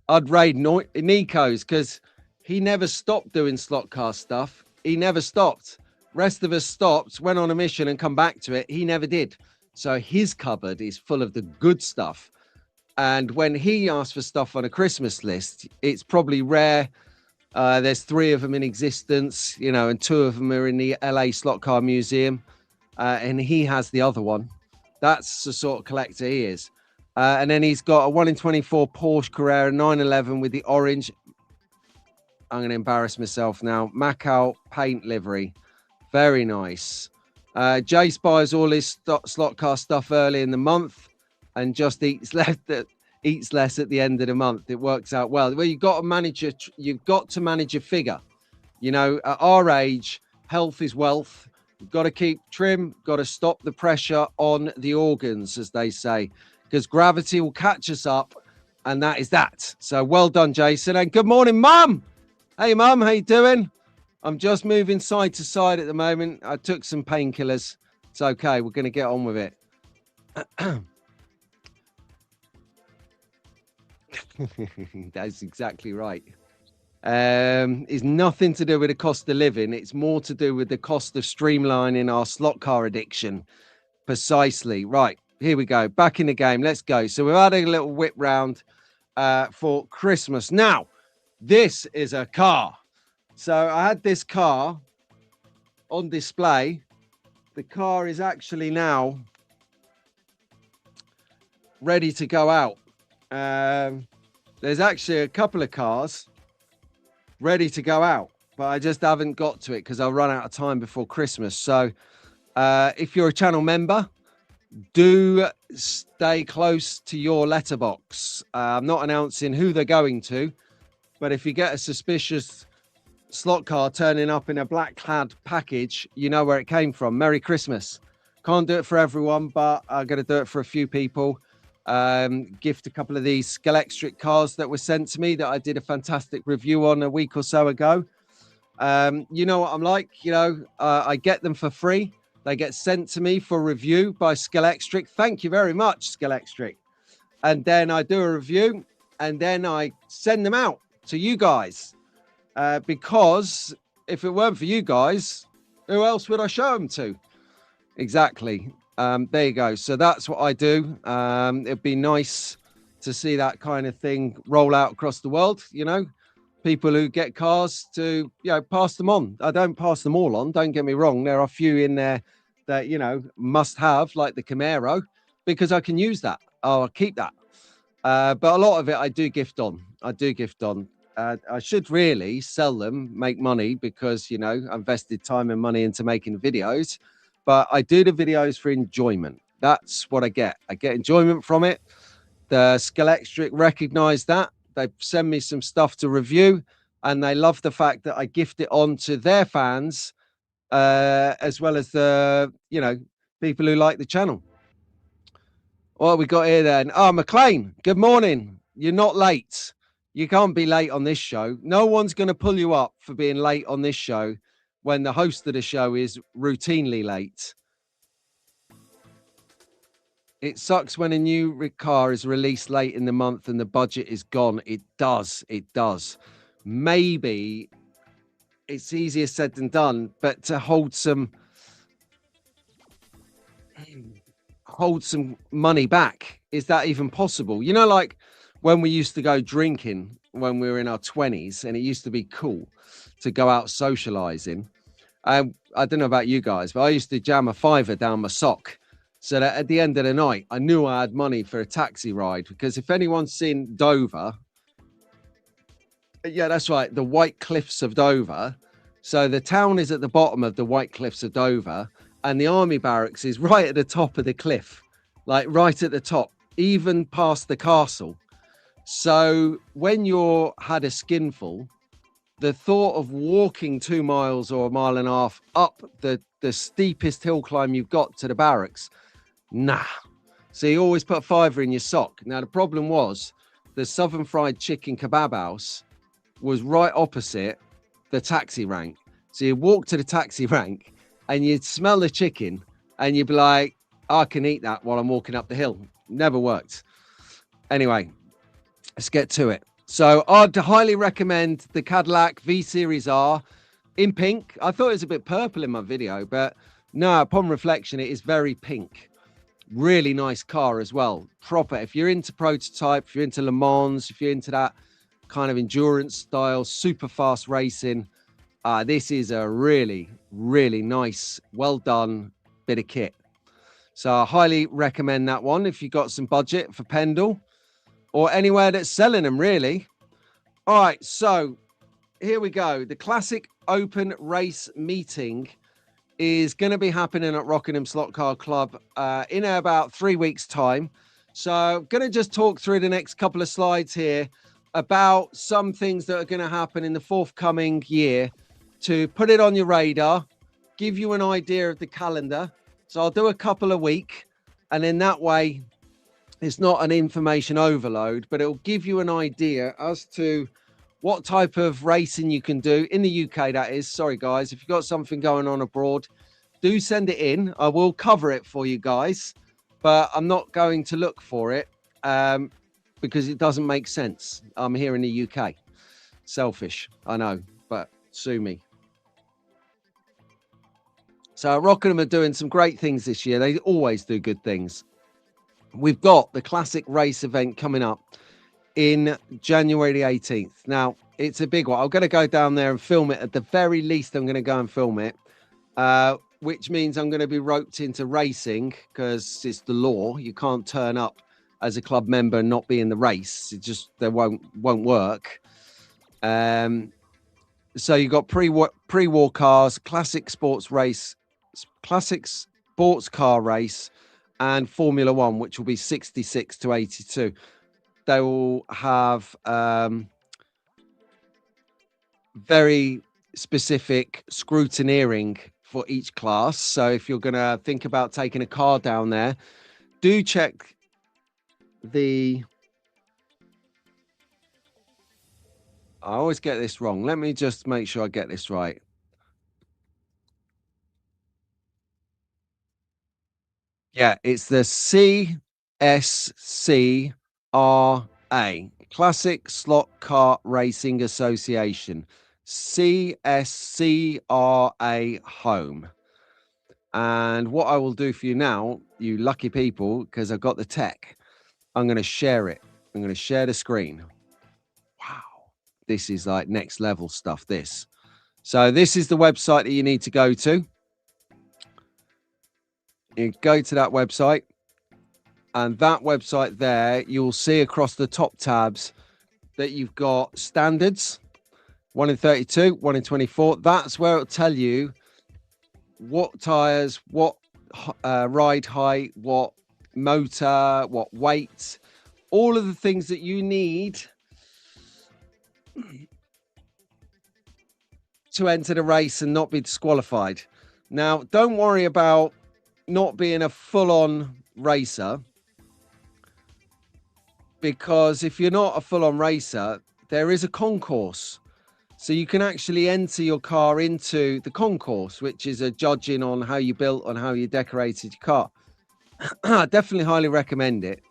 I'd raid Nico's because he never stopped doing slot car stuff. He never stopped. Rest of us stopped, went on a mission and come back to it. He never did. So his cupboard is full of the good stuff. And when he asks for stuff on a Christmas list, it's probably rare. There's 3 of them in existence, and 2 of them are in the LA Slot Car Museum. And he has the other one. That's the sort of collector he is. And then he's got a 1 in 24 Porsche Carrera 911 with the orange. I'm going to embarrass myself now. Macau paint livery. Very nice. Jace buys all his slot car stuff early in the month and just eats less at the end of the month. It works out well. Well, you've got to manage your figure. At our age, health is wealth. You've got to keep trim, got to stop the pressure on the organs, as they say, because gravity will catch us up, and that is that. So well done, Jason. And good morning, Mum. Hey, Mum, how you doing? I'm just moving side to side at the moment. I took some painkillers. It's okay. We're going to get on with it. That's exactly right. It's nothing to do with the cost of living. It's more to do with the cost of streamlining our slot car addiction. Precisely. Right. Here we go. Back in the game. Let's go. So we're adding a little whip round for Christmas. Now, this is a car. So I had this car on display. The car is actually now ready to go out. There's actually a couple of cars ready to go out, but I just haven't got to it because I'll run out of time before Christmas. So if you're a channel member, do stay close to your letterbox. I'm not announcing who they're going to, but if you get a suspicious slot car turning up in a black clad package, you know where it came from. Merry Christmas. Can't do it for everyone, but I'm going to do it for a few people. Gift a couple of these Scalextric cars that were sent to me that I did a fantastic review on a week or so ago. You know what I'm like, I get them for free. They get sent to me for review by Scalextric. Thank you very much, Scalextric. And then I do a review and then I send them out to you guys. Because if it weren't for you guys, who else would I show them to? Exactly. There you go. So that's what I do. It'd be nice to see that kind of thing roll out across the world. People who get cars to, pass them on. I don't pass them all on. Don't get me wrong. There are a few in there that, must have, like the Camaro, because I can use that. I'll keep that. But a lot of it I do gift on. I should really sell them, make money because, I invested time and money into making videos. But I do the videos for enjoyment. That's what I get. I get enjoyment from it. The Scalextric recognize that. They send me some stuff to review, and they love the fact that I gift it on to their fans, as well as the, people who like the channel. What have we got here then? Oh, McLean, good morning. You're not late. You can't be late on this show. No one's going to pull you up for being late on this show when the host of the show is routinely late. It sucks when a new car is released late in the month and the budget is gone. It does. Maybe it's easier said than done, but to hold some money back, is that even possible? You know, like when we used to go drinking when we were in our 20s, and it used to be cool to go out socializing. I don't know about you guys, but I used to jam a fiver down my sock so that at the end of the night, I knew I had money for a taxi ride. Because if anyone's seen Dover, yeah, that's right, the White Cliffs of Dover. So the town is at the bottom of the White Cliffs of Dover, and the army barracks is right at the top of the cliff, like right at the top, even past the castle. So when you're had a skinful, the thought of walking 2 miles or a mile and a half up the steepest hill climb you've got to the barracks, nah. So you always put a fiver in your sock. Now, the problem was the Southern Fried Chicken Kebab House was right opposite the taxi rank. So you walk to the taxi rank and you'd smell the chicken and you'd be like, I can eat that while I'm walking up the hill. Never worked. Anyway, let's get to it. So I'd highly recommend the Cadillac V Series R in pink. I thought it was a bit purple in my video, but no, upon reflection, it is very pink. Really nice car as well. Proper. If you're into prototype, if you're into Le Mans, if you're into that kind of endurance style, super fast racing, this is a really, really nice, well done bit of kit. So I highly recommend that one if you've got some budget for Pendle or anywhere that's selling them, really. All right, so here we go. The Classic Open Race meeting is going to be happening at Rockingham Slot Car Club in about 3 weeks' time. So I'm going to just talk through the next couple of slides here about some things that are going to happen in the forthcoming year to put it on your radar, give you an idea of the calendar. So I'll do a couple a week, and in that way, it's not an information overload, but it'll give you an idea as to what type of racing you can do in the UK, that is. Sorry, guys, if you've got something going on abroad, do send it in. I will cover it for you guys, but I'm not going to look for it because it doesn't make sense. I'm here in the UK. Selfish, I know, but sue me. So Rockingham are doing some great things this year. They always do good things. We've got the Classic Race event coming up in January the 18th. Now, it's a big one. I'm going to go down there and film it. At the very least, I'm going to go and film it, which means I'm going to be roped into racing because it's the law. You can't turn up as a club member and not be in the race. It just won't work. So you've got pre-war cars, classic sports car race, and Formula One, which will be 66 to 82. They will have very specific scrutineering for each class. So if you're going to think about taking a car down there, do check I always get this wrong. Let me just make sure I get this right. Yeah, it's the CSCRA, Classic Slot Car Racing Association. CSCRA Home. And what I will do for you now, you lucky people, because I've got the tech, I'm going to share it. I'm going to share the screen. Wow. This is like next level stuff, this. So this is the website that you need to go to. You go to that website, and that website there, you'll see across the top tabs that you've got standards, 1 in 32, 1 in 24. That's where it'll tell you what tires, what ride height, what motor, what weight, all of the things that you need to enter the race and not be disqualified. Now, don't worry about not being a full-on racer, because if you're not a full-on racer, there is a concourse. So you can actually enter your car into the concourse, which is a judging on how you built, on how you decorated your car. I definitely highly recommend it.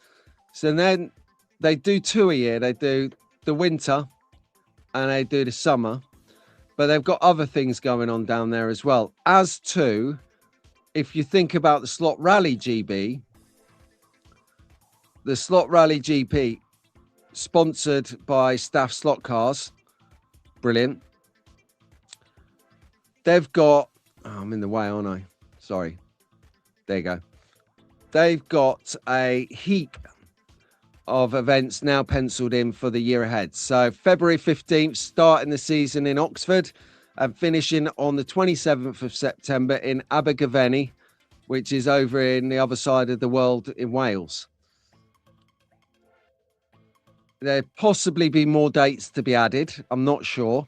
So then they do 2 a year. They do the winter and they do the summer. but they've got other things going on down there as well. As to, if you think about the Slot Rally GB, the Slot Rally GP, sponsored by Staff Slot Cars, brilliant. They've got, I'm in the way, aren't I? Sorry. There you go. They've got a heap of events now penciled in for the year ahead. So February 15th, starting the season in Oxford and finishing on the 27th of September in Abergavenny, which is over in the other side of the world in Wales. There possibly be more dates to be added. I'm not sure.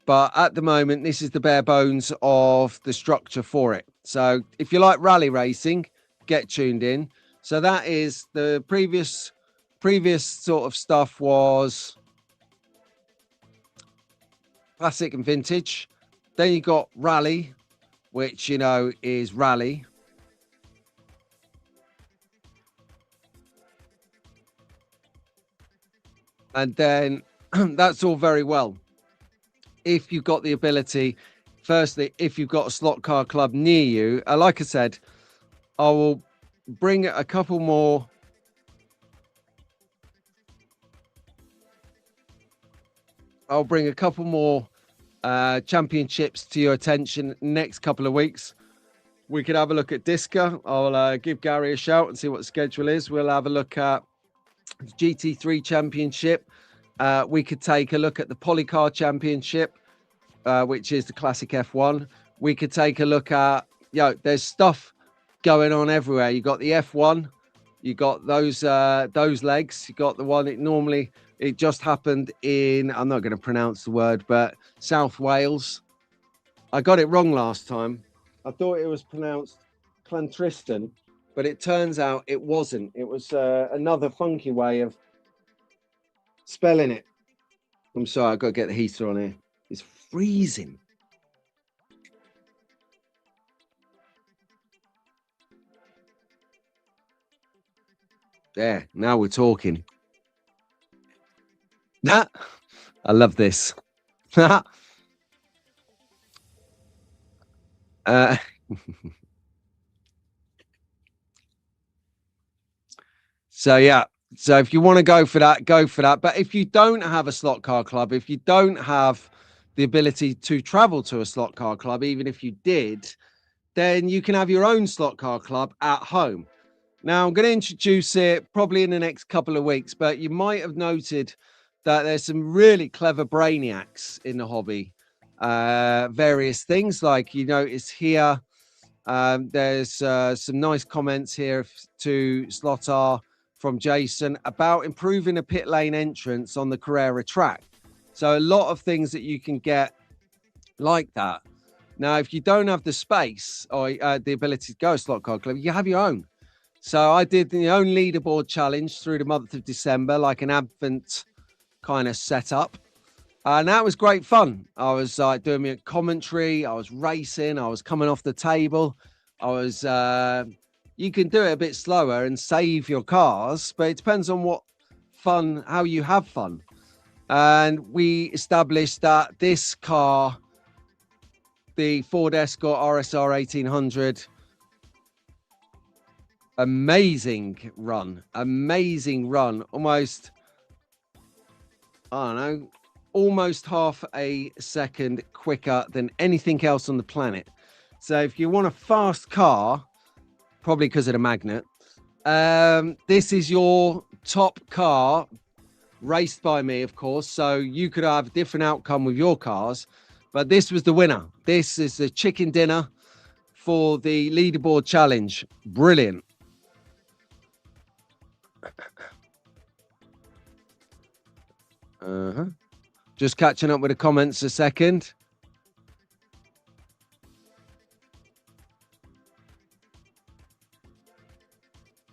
But at the moment, this is the bare bones of the structure for it. So if you like rally racing, get tuned in. So that is the previous sort of stuff was classic and vintage. Then you got rally, which, you know, is rally. And then that's all very well. If you've got the ability, firstly, if you've got a slot car club near you, like I said, I will bring a couple more. I'll bring a couple more championships to your attention next couple of weeks. We could have a look at Disca. I'll give Gary a shout and see what the schedule is. We'll have a look at the GT3 Championship. We could take a look at the Polycar Championship, which is the classic F1. We could take a look at, there's stuff going on everywhere. You got the F1, you got those legs, you got the one it just happened in, I'm not going to pronounce the word, but South Wales. I got it wrong last time. I thought it was pronounced Llantriston, but it turns out it wasn't. It was another funky way of spelling it. I'm sorry, I've got to get the heater on here. It's freezing. There, now we're talking. I love this. So yeah, so if you want to go for that, go for that. But if you don't have a slot car club, if you don't have the ability to travel to a slot car club, even if you did, then you can have your own slot car club at home. Now, I'm going to introduce it probably in the next couple of weeks, but you might have noted that there's some really clever brainiacs in the hobby. Various things like you notice here. There's some nice comments here to Slotar from Jason about improving a pit lane entrance on the Carrera track. So a lot of things that you can get like that. Now, if you don't have the space or the ability to go slot car club, you have your own. So I did the own leaderboard challenge through the month of December, like an Advent kind of setup. And that was great fun. I was doing a commentary. I was racing. I was coming off the table. I was, you can do it a bit slower and save your cars, but it depends on how you have fun. And we established that this car, the Ford Escort RSR 1800, amazing run, almost, I don't know, almost half a second quicker than anything else on the planet. So if you want a fast car, probably because of the magnet, this is your top car, raced by me, of course. So you could have a different outcome with your cars, but this was the winner. This is the chicken dinner for the leaderboard challenge. Brilliant. Just catching up with the comments a second.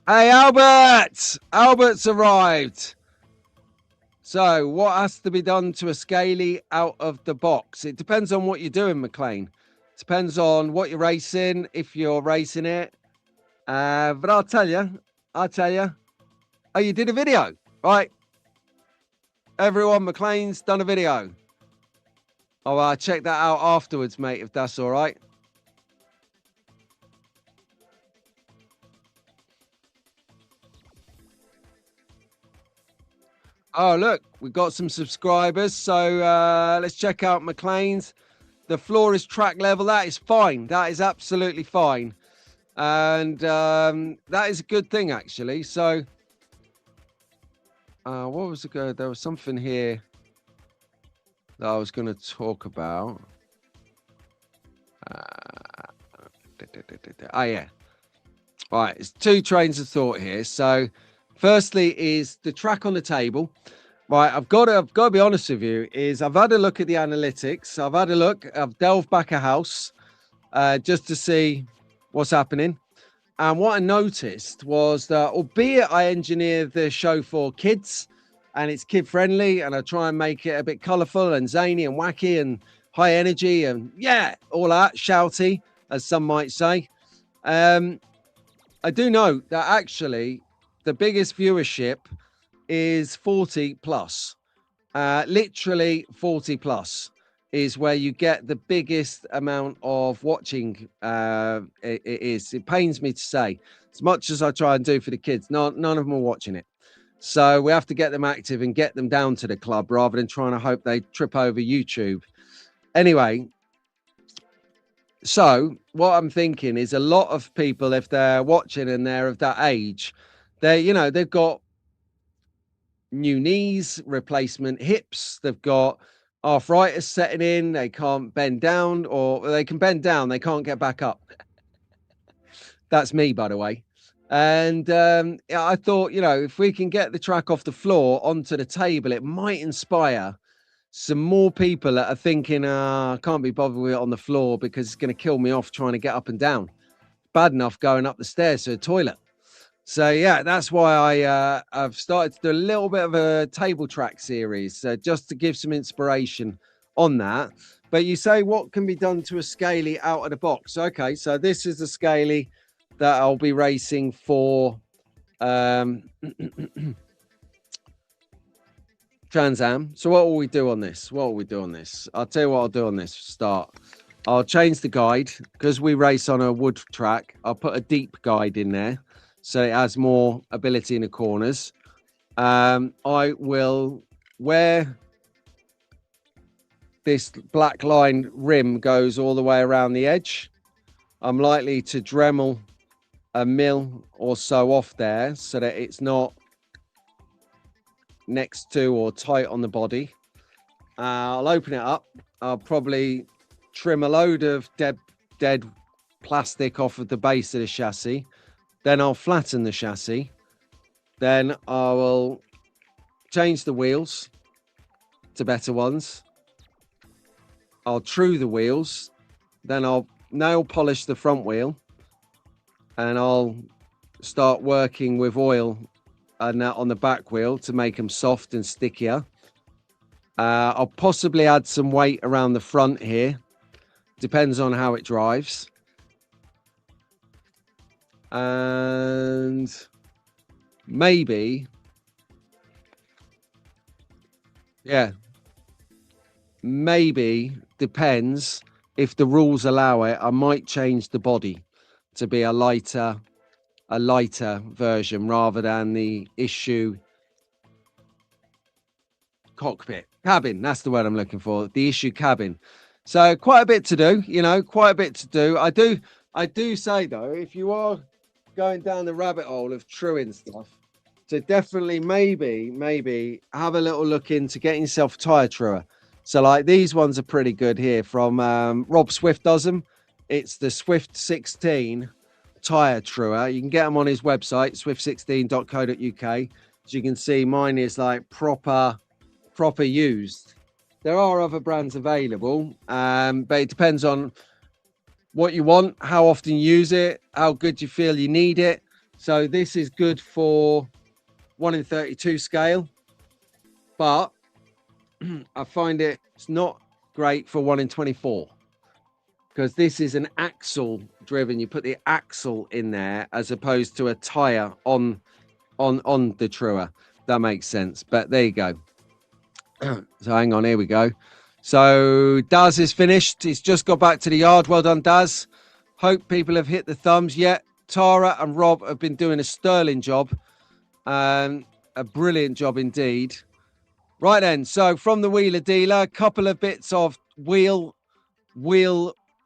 Hey, Albert! Albert's arrived. So what has to be done to a Scaly out of the box? It depends on what you're doing, McLean. Depends on what you're racing, if you're racing it. But I'll tell you. Oh, you did a video, right? Everyone, McLean's done a video. I'll check that out afterwards, mate, if that's all right. Oh, look, we've got some subscribers. So let's check out McLean's. The floor is track level. That is fine. That is absolutely fine. And that is a good thing, actually. So what was it? There was something here that I was going to talk about. Oh, yeah. All right. It's two trains of thought here. So firstly is the track on the table. Right, I've got to be honest with you. I've had a look at the analytics. I've delved back a house just to see what's happening. And what I noticed was that, albeit I engineer the show for kids and it's kid friendly, and I try and make it a bit colourful and zany and wacky and high energy and all that shouty, as some might say. I do know that actually the biggest viewership is 40 plus. Literally 40 plus is where you get the biggest amount of watching. It pains me to say, as much as I try and do for the kids, none of them are watching it. So we have to get them active and get them down to the club rather than trying to hope they trip over YouTube. Anyway, so what I'm thinking is a lot of people, if they're watching and they're of that age, they've got new knees, replacement hips, they've got arthritis setting in, they can't bend down, or they can bend down, they can't get back up. That's me, by the way. And I thought, if we can get the track off the floor onto the table, it might inspire some more people that are thinking, I can't be bothered with it on the floor because it's going to kill me off trying to get up and down. Bad enough going up the stairs to the toilet. So yeah, that's why I've started to do a little bit of a table track series, just to give some inspiration on that. But you say, what can be done to a Scaley out of the box? Okay, so this is the Scaley that I'll be racing for Trans Am. So what will we do on this? I'll tell you what I'll do on this start. I'll change the guide because we race on a wood track. I'll put a deep guide in there, so it has more ability in the corners. I will, where this black line rim goes all the way around the edge, I'm likely to Dremel a mil or so off there so that it's not next to or tight on the body. I'll open it up. I'll probably trim a load of dead plastic off of the base of the chassis. Then I'll flatten the chassis. Then I will change the wheels to better ones. I'll true the wheels. Then I'll nail polish the front wheel. And I'll start working with oil and on the back wheel to make them soft and stickier. I'll possibly add some weight around the front here. Depends on how it drives. And maybe, depends if the rules allow it, I might change the body to be a lighter version rather than the issue cockpit cabin. That's the word I'm looking for. The issue cabin. So quite a bit to do, quite a bit to do. I do say though, if you are going down the rabbit hole of truing stuff, to definitely maybe have a little look into getting yourself a tire truer. So like these ones are pretty good here from Rob Swift does them. It's the Swift 16 tire truer. You can get them on his website, swift16.co.uk. As you can see, mine is like proper used. There are other brands available, but it depends on what you want, how often you use it, how good you feel you need it. So this is good for 1 in 32 scale, but I find it's not great for 1 in 24 because this is an axle driven. You put the axle in there as opposed to a tire on the truer. That makes sense. But there you go. So hang on, here we go. So Daz is finished. He's just got back to the yard. Well done, Daz. Hope people have hit the thumbs yet. Tara and Rob have been doing a sterling job. A brilliant job indeed. Right then, so from the Wheeler Dealer, a couple of bits of wheel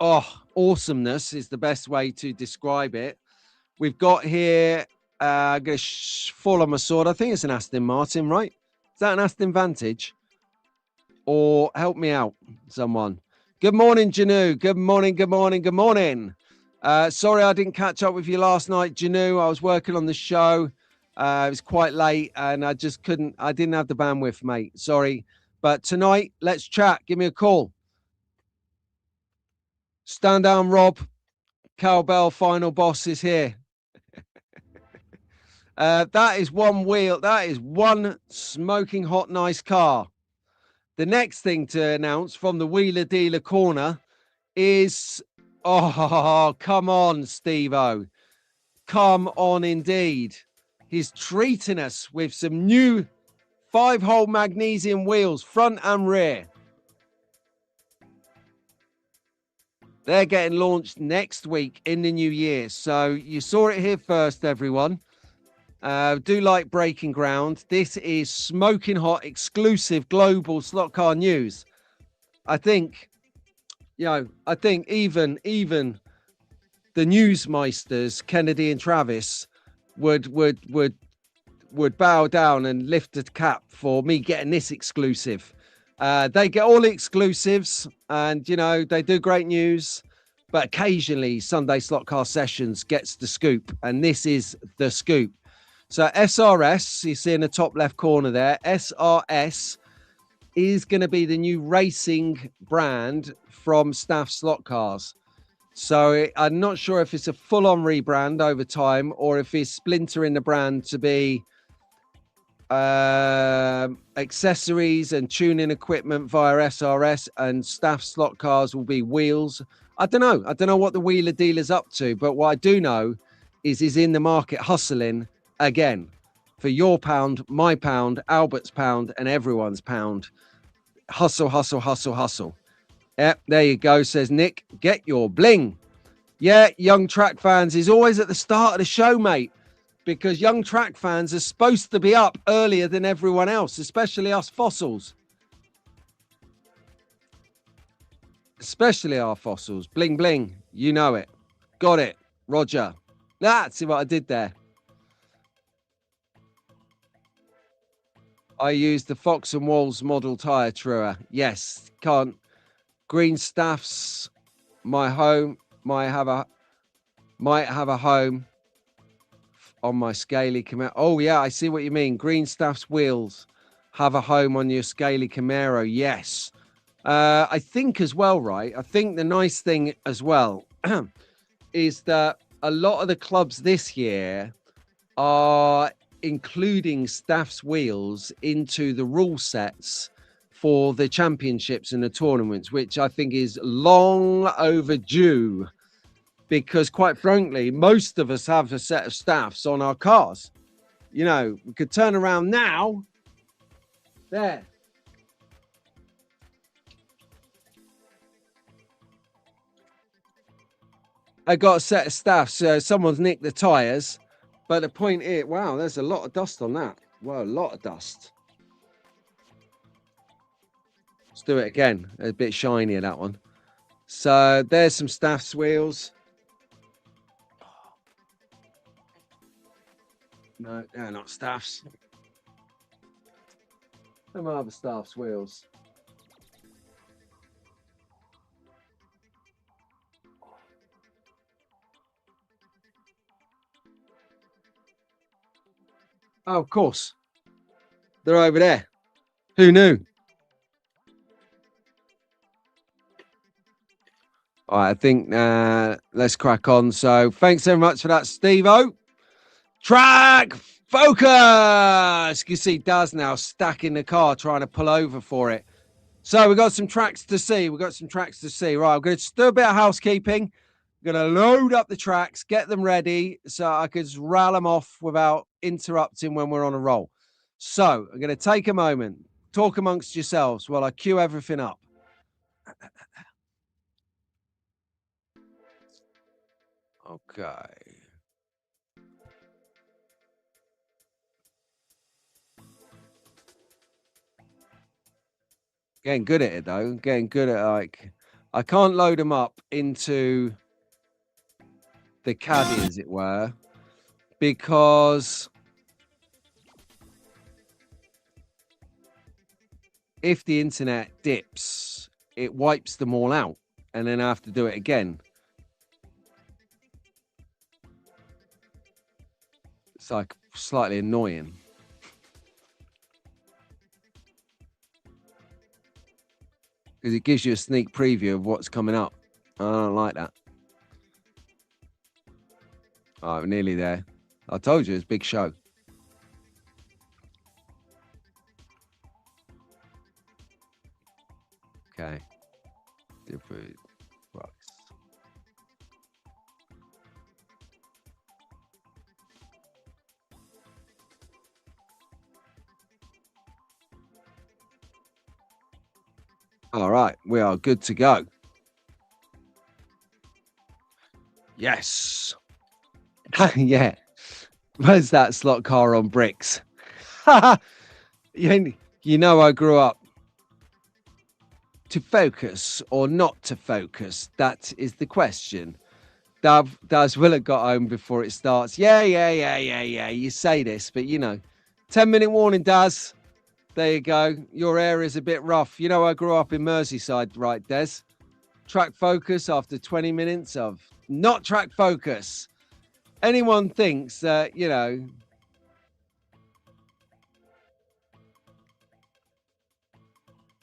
awesomeness is the best way to describe it. We've got here, I'm going to fall on my sword. I think it's an Aston Martin, right? Is that an Aston Vantage? Or help me out, someone. Good morning, Janu. Good morning, good morning, good morning. Sorry I didn't catch up with you last night, Janu. I was working on the show. It was quite late and I didn't have the bandwidth, mate. Sorry. But tonight, let's chat. Give me a call. Stand down, Rob. Cowbell final boss is here. That is one wheel. That is one smoking hot, nice car. The next thing to announce from the Wheeler Dealer corner is, oh, come on, Steve-O. Come on, indeed. He's treating us with some new 5-hole magnesium wheels, front and rear. They're getting launched next week in the new year. So you saw it here first, everyone. Do like breaking ground. This is smoking hot, exclusive global slot car news. I think, even the newsmeisters, Kennedy and Travis, would bow down and lift the cap for me getting this exclusive. They get all the exclusives and, they do great news, but occasionally Sunday Slot Car Sessions gets the scoop, and this is the scoop. So SRS, you see in the top left corner there, SRS is going to be the new racing brand from Staff Slot Cars. So I'm not sure if it's a full-on rebrand over time or if it's splintering the brand to be accessories and tuning equipment via SRS, and Staff Slot Cars will be wheels. I don't know. I don't know what the Wheeler Dealer's up to, but what I do know is he's in the market hustling again for your pound, my pound, Albert's pound, and everyone's pound. Hustle, hustle, hustle, hustle. Yep, there you go, says Nick. Get your bling. Yeah, young track fans is always at the start of the show, mate, because young track fans are supposed to be up earlier than everyone else, especially us fossils. Especially our fossils. Bling, bling. You know it. Got it. Roger. That's what I did there. I used the Fox and Walls model tyre truer. Yes, can't. Green Staffs, my home, might have a home on my Scaly Camaro. Oh, yeah, I see what you mean. Green Staff's wheels have a home on your Scaly Camaro. Yes. I think as well, right? I think the nice thing as well is that a lot of the clubs this year are including Staff's wheels into the rule sets for the championships and the tournaments, which I think is long overdue, because quite frankly, most of us have a set of Staffs on our cars. We could turn around now. There. I got a set of Staffs. Someone's nicked the tyres. But the point is, wow, there's a lot of dust on that. Wow, a lot of dust. Let's do it again. A bit shinier, that one. So there's some Staff's wheels. No, they're not Staff's. Some other Staff's wheels. Oh, of course. They're over there. Who knew? All right, I think let's crack on. So thanks so much for that, Steve-O. Track focus. You see Daz now stacking the car, trying to pull over for it. So we've got some tracks to see. Right, I'm going to do a bit of housekeeping. I'm going to load up the tracks, get them ready so I can just rattle them off without interrupting when we're on a roll. So I'm going to take a moment, talk amongst yourselves while I queue everything up. Okay. Getting good at it though. Getting good at like I can't load them up into the caddy, as it were, because if the internet dips, it wipes them all out, and then I have to do it again. It's like slightly annoying. Because it gives you a sneak preview of what's coming up. I don't like that. Oh, we're nearly there. I told you it's a big show. Okay. Different rocks. All right, we are good to go. Yes. Yeah. Where's that slot car on bricks? You know, I grew up to focus or not to focus. That is the question. Does Will have got home before it starts? Yeah. You say this, but you know, 10-minute warning, Daz. There you go. Your area's a bit rough. You know, I grew up in Merseyside, right, Des? Track focus after 20 minutes of not track focus. Anyone thinks that, you know,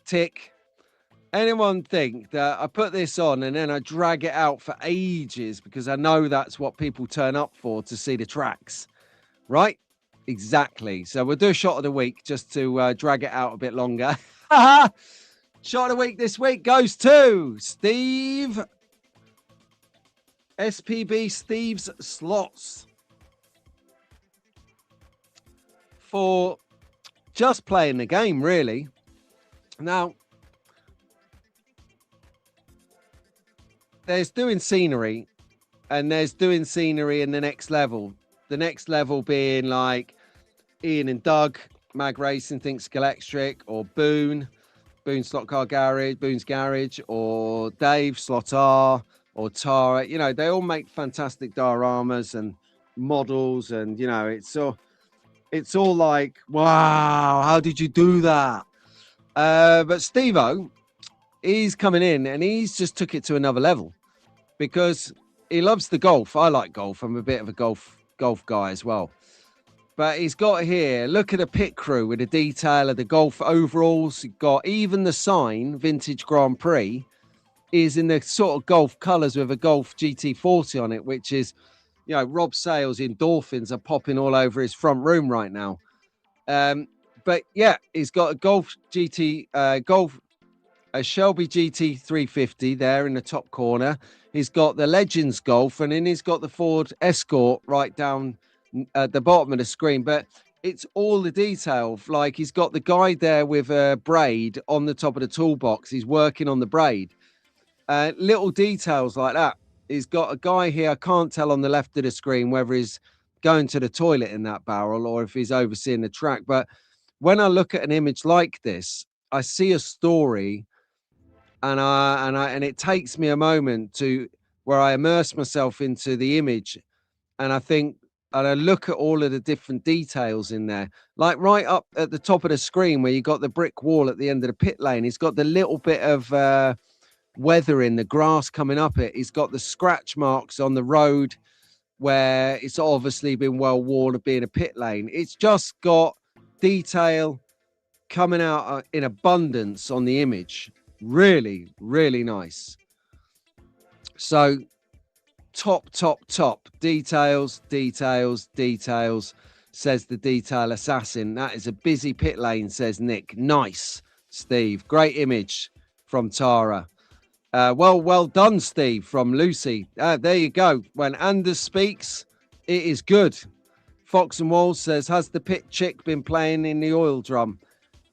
tick. Anyone think that I put this on and then I drag it out for ages because I know that's what people turn up for, to see the tracks, right? Exactly. So we'll do a shot of the week just to drag it out a bit longer. Shot of the week this week goes to Steve. SPB Steve's Slots for just playing the game, really. Now, there's doing scenery and there's doing scenery in the next level. The next level being like Ian and Doug, Mag Racing thinks Scalextric, or Boone Slot Car Garage, Boone's Garage, or Dave Slot R, or Tara. You know, they all make fantastic dioramas and models, and you know, it's all like, wow, how did you do that? But Steve-O, he's coming in and he's just took it to another level because he loves the golf. I like golf. I'm a bit of a golf guy as well. But he's got here, look at the pit crew with the detail of the golf overalls. He's got even the sign, Vintage Grand Prix, is in the sort of golf colours with a Golf GT40 on it, which is, you know, Rob Sales endorphins are popping all over his front room right now. But yeah, he's got a Golf GT, a Shelby GT 350 there in the top corner. He's got the Legends Golf, and then he's got the Ford Escort right down at the bottom of the screen. But it's all the detail. Like he's got the guy there with a braid on the top of the toolbox. He's working on the braid. Little details like that. He's got a guy here. I can't tell on the left of the screen whether he's going to the toilet in that barrel or if he's overseeing the track. But when I look at an image like this, I see a story, and it takes me a moment to where I immerse myself into the image, and I think, and I look at all of the different details in there, like right up at the top of the screen where you got the brick wall at the end of the pit lane. He's got the little bit of weather in the grass coming up it. He's got the scratch marks on the road where it's obviously been well worn of being a pit lane. It's just got detail coming out in abundance on the image. Really, really nice. So top details, says the detail assassin. That is a busy pit lane, says Nick. Nice, Steve. Great image from Tara. Well done, Steve, from Lucy. There you go. When Anders speaks, it is good. Fox and Walls says, has the pit chick been playing in the oil drum?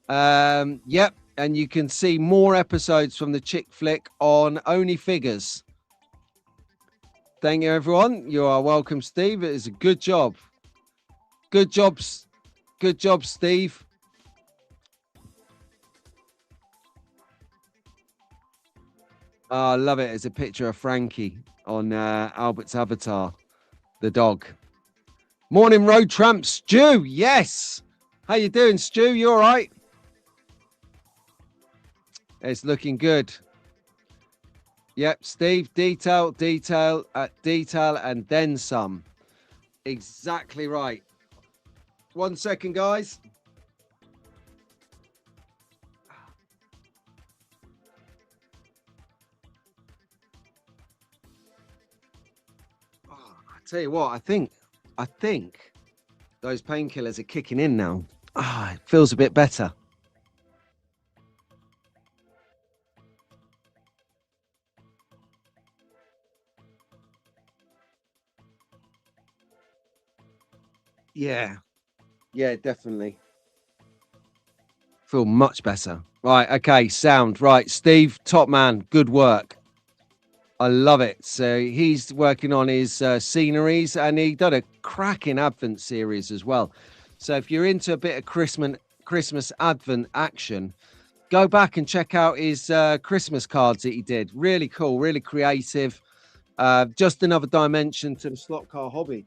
Yep. And you can see more episodes from the chick flick on Only Figures. Thank you, everyone. You are welcome, Steve. It is a good job. Good jobs. Good job, Steve. Oh, I love it. It's a picture of Frankie on Albert's avatar, the dog. Morning, road tramp. Stu, yes. How you doing, Stu? You all right? It's looking good. Yep, Steve, detail, and then some. Exactly right. 1 second, guys. Oh, I tell you what, I think those painkillers are kicking in now. Ah, it feels a bit better. Yeah, definitely. Feel much better. Right, okay, sound. Right, Steve, top man, good work. I love it. So he's working on his sceneries, and he done a cracking Advent series as well. So if you're into a bit of Christmas Advent action, go back and check out his Christmas cards that he did. Really cool, really creative. Just another dimension to the slot car hobby.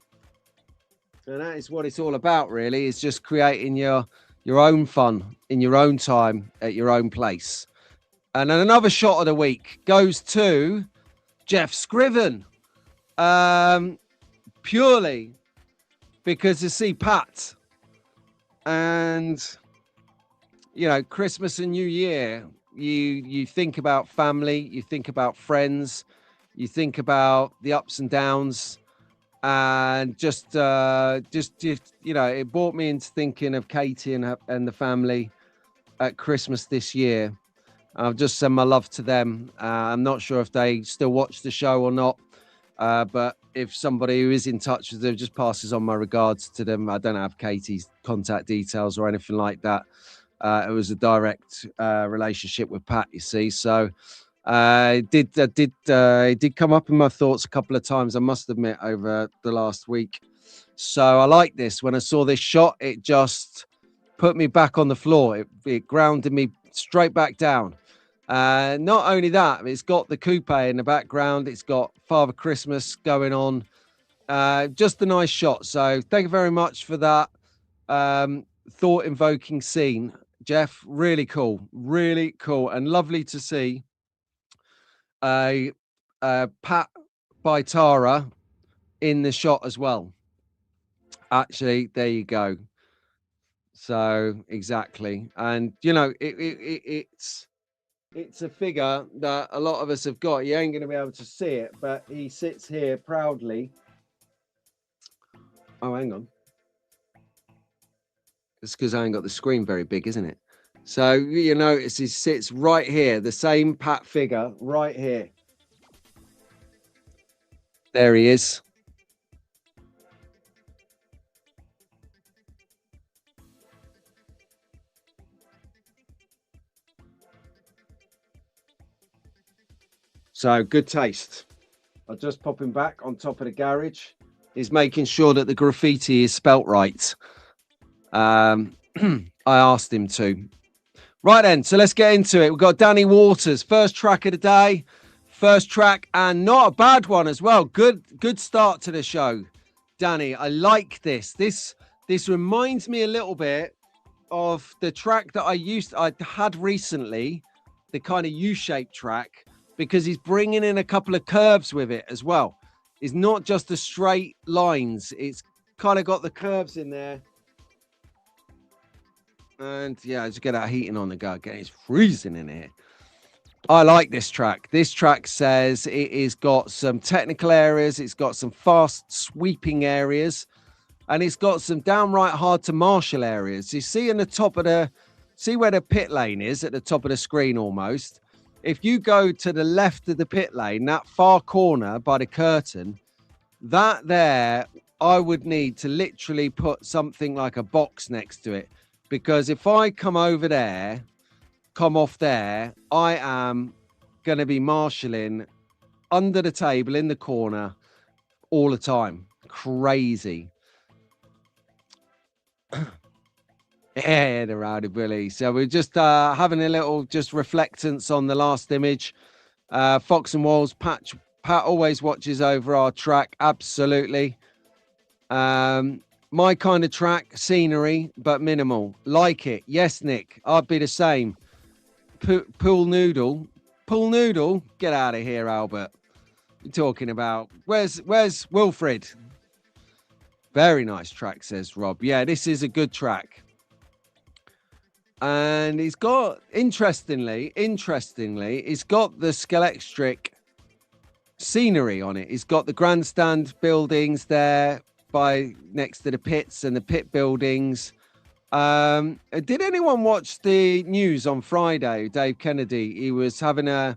And that is what it's all about, really. It's just creating your own fun in your own time at your own place. And then another shot of the week goes to Jeff Scriven, purely because to see Pat, and you know, Christmas and New Year, you think about family, you think about friends, you think about the ups and downs, and just you know, it brought me into thinking of Katie and the family at Christmas this year. I'll just send my love to them. I'm not sure if they still watch the show or not, but if somebody who is in touch with them just passes on my regards to them. I don't have Katie's contact details or anything like that. It was a direct relationship with Pat, you see. So it did come up in my thoughts a couple of times, I must admit, over the last week. So I like this. When I saw this shot, it just put me back on the floor. It grounded me straight back down. Not only that, it's got the coupe in the background. It's got Father Christmas going on. Just a nice shot. So thank you very much for that thought-invoking scene, Jeff. Really cool, and lovely to see Pat by Tara in the shot as well. Actually, there you go. So exactly, and you know, it's a figure that a lot of us have got. You ain't going to be able to see it, but he sits here proudly. Oh, hang on. It's because I ain't got the screen very big, isn't it? So you notice he sits right here, the same Pat figure right here. There he is. So good taste. I'll just pop him back on top of the garage. He's making sure that the graffiti is spelt right. I asked him to. Right then, so let's get into it. We've got Danny Waters, first track of the day. First track, and not a bad one as well. Good start to the show, Danny. I like this. This reminds me a little bit of the track that I had recently, the kind of U-shaped track, because he's bringing in a couple of curves with it as well. It's not just the straight lines. It's kind of got the curves in there. And yeah, just get that heating on the go again. It's freezing in here. I like this track. This track says it has got some technical areas. It's got some fast sweeping areas. And it's got some downright hard to marshal areas. You see in the top of see where the pit lane is at the top of the screen almost. If you go to the left of the pit lane, that far corner by the curtain, that there, I would need to literally put something like a box next to it. Because if I come over there, come off there, I am going to be marshalling under the table in the corner. all the time. Crazy. Yeah, the Rowdy Billy. So we're just having a little just reflectance on the last image. Fox and Walls, Pat always watches over our track. Absolutely. My kind of track, scenery, but minimal. Like it. Yes, Nick. I'd be the same. Pool Noodle. Pool Noodle? Get out of here, Albert. You're talking about. Where's Wilfred? Very nice track, says Rob. Yeah, this is a good track. And he's got, interestingly, he's got the Scalextric scenery on it. He's got the grandstand buildings there by next to the pits and the pit buildings. Did anyone watch the news on Friday? Dave Kennedy, he was having a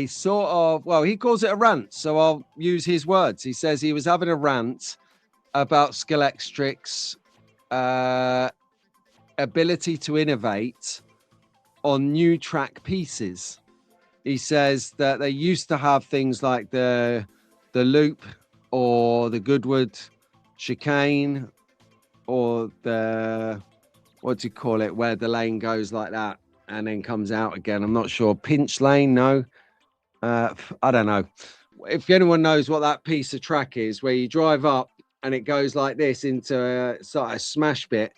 sort of, well, he calls it a rant, so I'll use his words. He says he was having a rant about Scalextric's ability to innovate on new track pieces. He says that they used to have things like the loop or the Goodwood chicane or the, what do you call it, where the lane goes like that and then comes out again. I'm not sure. Pinch lane, no. I don't know. If anyone knows what that piece of track is, where you drive up and it goes like this into a sort of smash bit.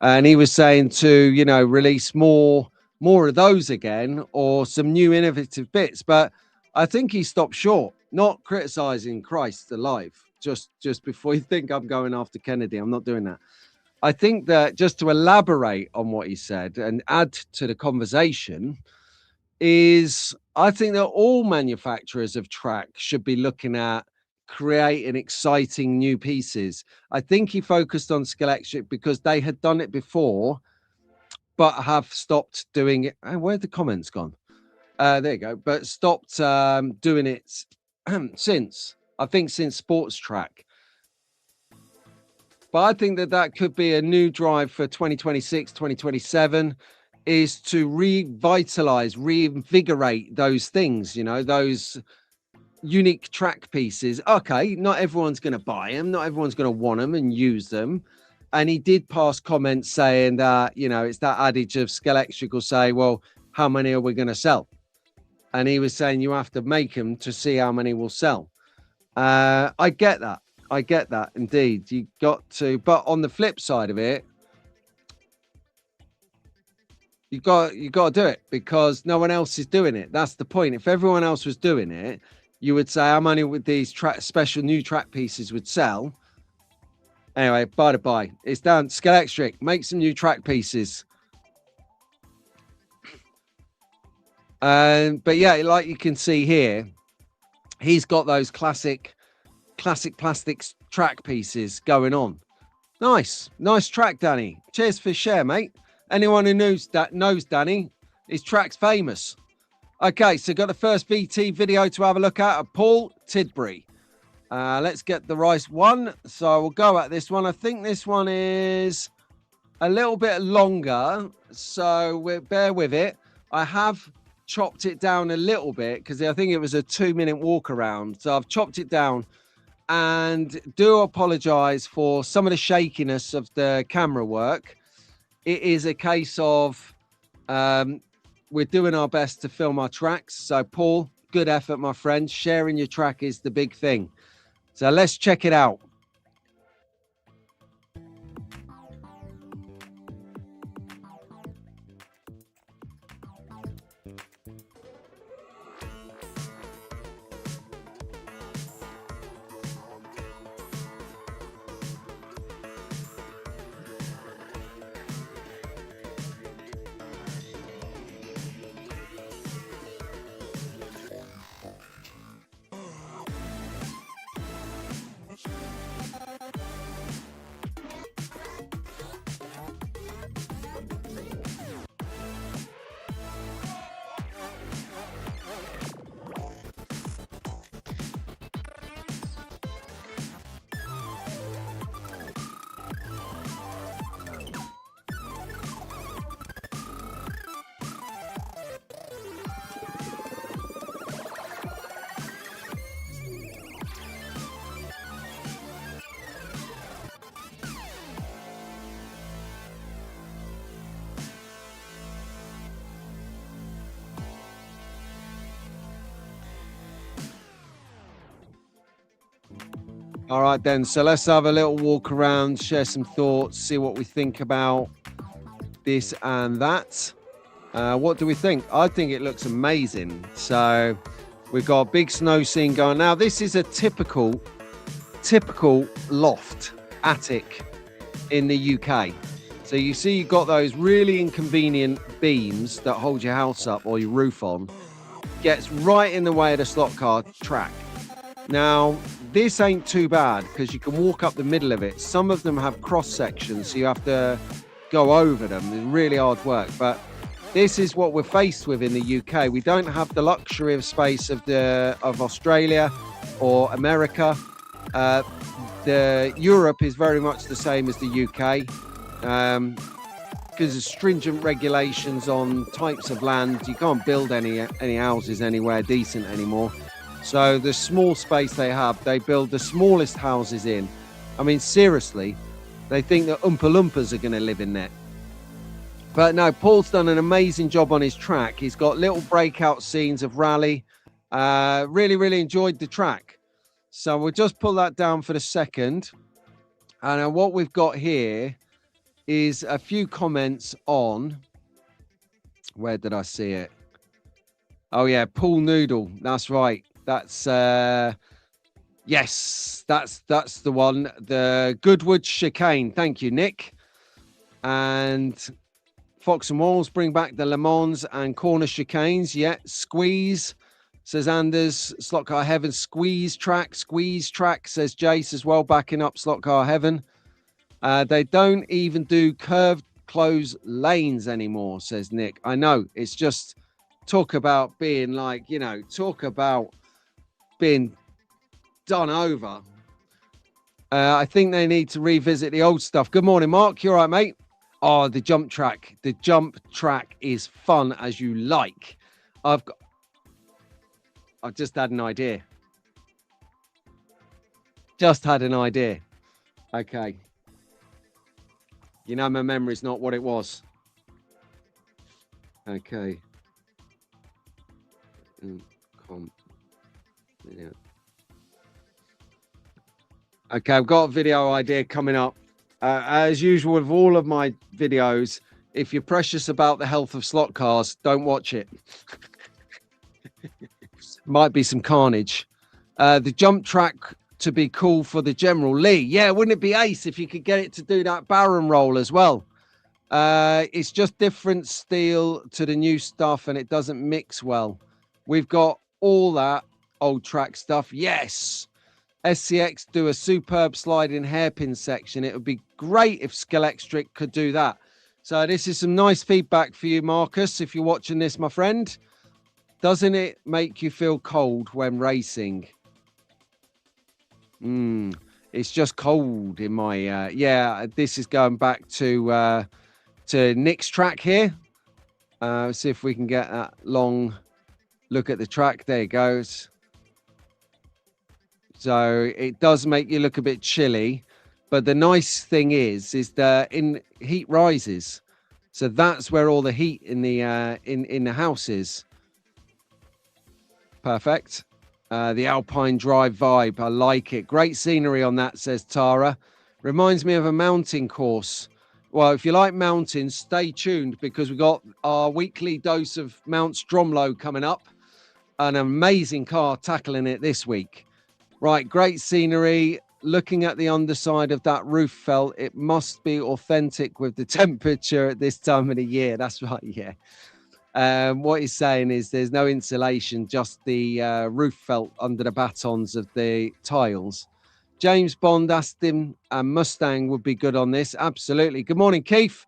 And he was saying to, you know, release more of those again, or some new innovative bits. But I think he stopped short, not criticizing Christ alive. Just before you think I'm going after Kennedy, I'm not doing that. I think that just to elaborate on what he said and add to the conversation is, I think that all manufacturers of track should be looking at creating exciting new pieces. I think he focused on Scalextric because they had done it before, but have stopped doing it. Where'd the comments gone? There you go. But stopped doing it since, I think, since Sports Track. But I think that could be a new drive for 2026, 2027, is to revitalize, reinvigorate those things, you know, those unique track pieces. Okay, not everyone's going to buy them, not everyone's going to want them and use them. And he did pass comments saying that, you know, it's that adage of Scalextric will say, well, how many are we going to sell? And he was saying you have to make them to see how many will sell. I get that indeed. You got to, but on the flip side of it, you got to do it because no one else is doing it. That's the point. If everyone else was doing it, you would say how many would these special new track pieces would sell. Anyway, by the by, it's down. Scalextric, make some new track pieces. But yeah, like you can see here, he's got those classic plastics track pieces going on. Nice track, Danny. Cheers for share, mate. Anyone who knows Danny, his track's famous. Okay, so got the first VT video to have a look at Paul Tidbury. Let's get the right one. So we'll go at this one. I think this one is a little bit longer, so bear with it. I have chopped it down a little bit because I think it was a 2-minute walk around. So I've chopped it down, and do apologize for some of the shakiness of the camera work. It is a case of we're doing our best to film our tracks. So Paul, good effort, my friend. Sharing your track is the big thing. So let's check it out. All right, then. So let's have a little walk around, share some thoughts, see what we think about this and that. What do we think? I think it looks amazing. So we've got a big snow scene going. Now, this is a typical loft attic in the UK. So you see you've got those really inconvenient beams that hold your house up or your roof on. Gets right in the way of the slot car track. Now, this ain't too bad because you can walk up the middle of it. Some of them have cross sections, so you have to go over them. It's really hard work, but this is what we're faced with in the UK. We don't have the luxury of space of Australia or America. The Europe is very much the same as the UK because of stringent regulations on types of land. You can't build any houses anywhere decent anymore. So the small space they have, they build the smallest houses in. I mean, seriously, they think that Oompa Loompas are going to live in there. But no, Paul's done an amazing job on his track. He's got little breakout scenes of rally. Really, really enjoyed the track. So we'll just pull that down for the second. And what we've got here is a few comments on... Where did I see it? Oh, yeah, Paul Noodle. That's right. That's yes, that's the one. The Goodwood chicane. Thank you, Nick. And Fox and Walls bring back the Le Mans and corner chicanes. Yeah, squeeze, says Anders. Slot Car Heaven. Squeeze track, says Jace as well, backing up Slot Car Heaven. They don't even do curved closed lanes anymore, says Nick. I know, it's just talk about being like, talk about being done over. I think they need to revisit the old stuff. Good morning, Mark. You all right, mate? Oh, the jump track. The jump track is fun as you like. I've just had an idea. Okay. My memory's not what it was. Okay. Okay, I've got a video idea coming up. As usual with all of my videos, if you're precious about the health of slot cars, don't watch it. Might be some carnage. The jump track to be cool for the General Lee. Yeah, wouldn't it be ace if you could get it to do that barren roll as well? It's just different steel to the new stuff and it doesn't mix well. We've got all that old track stuff. Yes. SCX do a superb sliding hairpin section. It would be great if Scalextric could do that. So this is some nice feedback for you, Marcus, if you're watching this, my friend. Doesn't it make you feel cold when racing? It's just cold in my... yeah, this is going back to Nick's track here. See if we can get that long look at the track. There it goes. So it does make you look a bit chilly, but the nice thing is that in heat rises, so that's where all the heat in the house is. Perfect. The Alpine Drive vibe, I like it. Great scenery on that, says Tara. Reminds me of a mountain course. Well, if you like mountains, stay tuned because we got our weekly dose of Mount Stromlo coming up. An amazing car tackling it this week. Right, great scenery. Looking at the underside of that roof felt, it must be authentic with the temperature at this time of the year. That's right, yeah. What he's saying is there's no insulation, just the roof felt under the batons of the tiles. James Bond asked him, Mustang would be good on this. Absolutely. Good morning, Keith.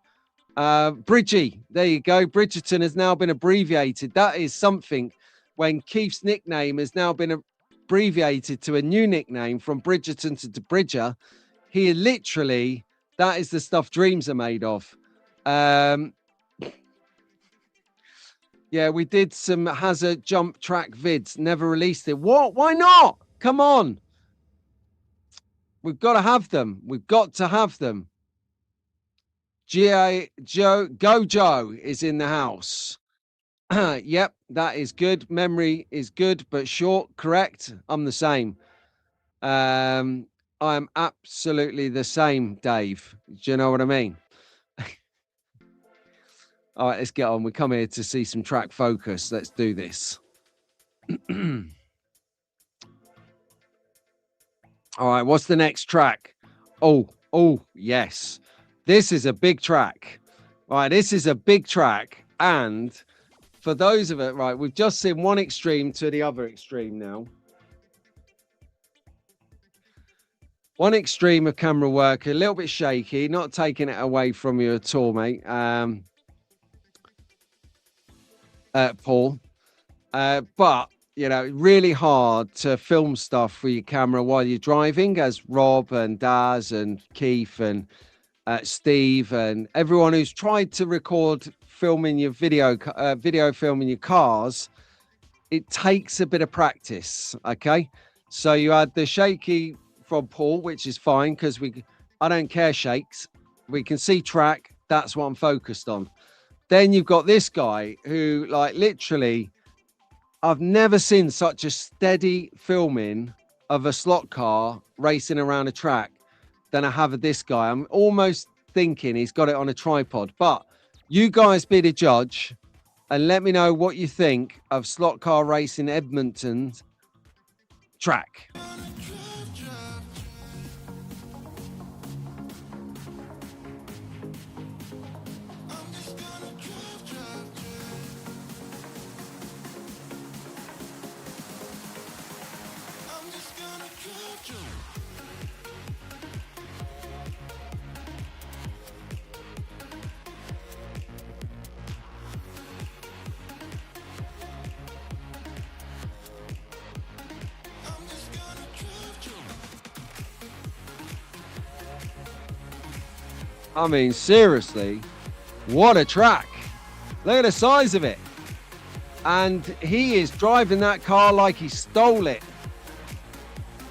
Bridgie, there you go. Bridgerton has now been abbreviated. That is something when Keith's nickname has now been abbreviated to a new nickname from Bridgerton to Bridger. He literally, that is the stuff dreams are made of. Yeah, we did some Hazard jump track vids, never released it. What? Why not? Come on. We've got to have them. We've got to have them. Joe is in the house. Yep, that is good. Memory is good, but short. Correct. I'm the same. I am absolutely the same, Dave. Do you know what I mean? All right, let's get on. We come here to see some track focus. Let's do this. All right, what's the next track? Oh, yes. This is a big track. Right, this is a big track. And for those of it, right, we've just seen one extreme to the other extreme now. One extreme of camera work, a little bit shaky, not taking it away from you at all, mate. Paul. But you know, really hard to film stuff for your camera while you're driving, as Rob and Daz and Keith and Steve and everyone who's tried to record filming your video filming your cars. It takes a bit of practice. Okay, so you had the shaky from Paul, which is fine because I don't care shakes. We can see track. That's what I'm focused on. Then you've got this guy who, like, literally, I've never seen such a steady filming of a slot car racing around a track than I have of this guy. I'm almost thinking he's got it on a tripod. But you guys be the judge and let me know what you think of slot car racing Edmonton's track. I mean, seriously, what a track. Look at the size of it. And he is driving that car like he stole it.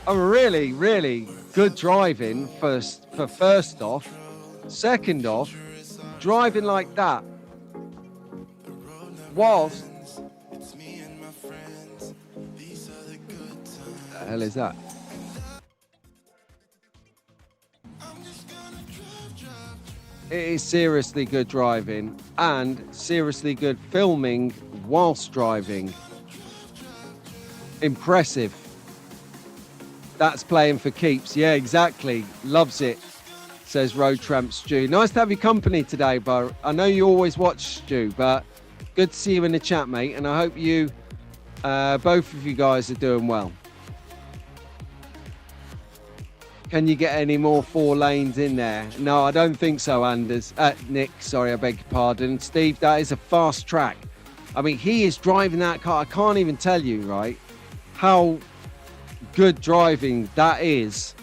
A really, really good driving for first off. Second off, driving like that. Whilst... What the hell is that? It is seriously good driving and seriously good filming whilst driving. Impressive. That's playing for keeps. Yeah, exactly. Loves it, says Road Tramp Stu. Nice to have your company today, Bo. I know you always watch, Stu, but good to see you in the chat, mate. And I hope you, both of you guys are doing well. Can you get any more 4 lanes in there? No, I don't think so, Anders. Nick, sorry, I beg your pardon. Steve, that is a fast track. I mean, he is driving that car. I can't even tell you, right, how good driving that is.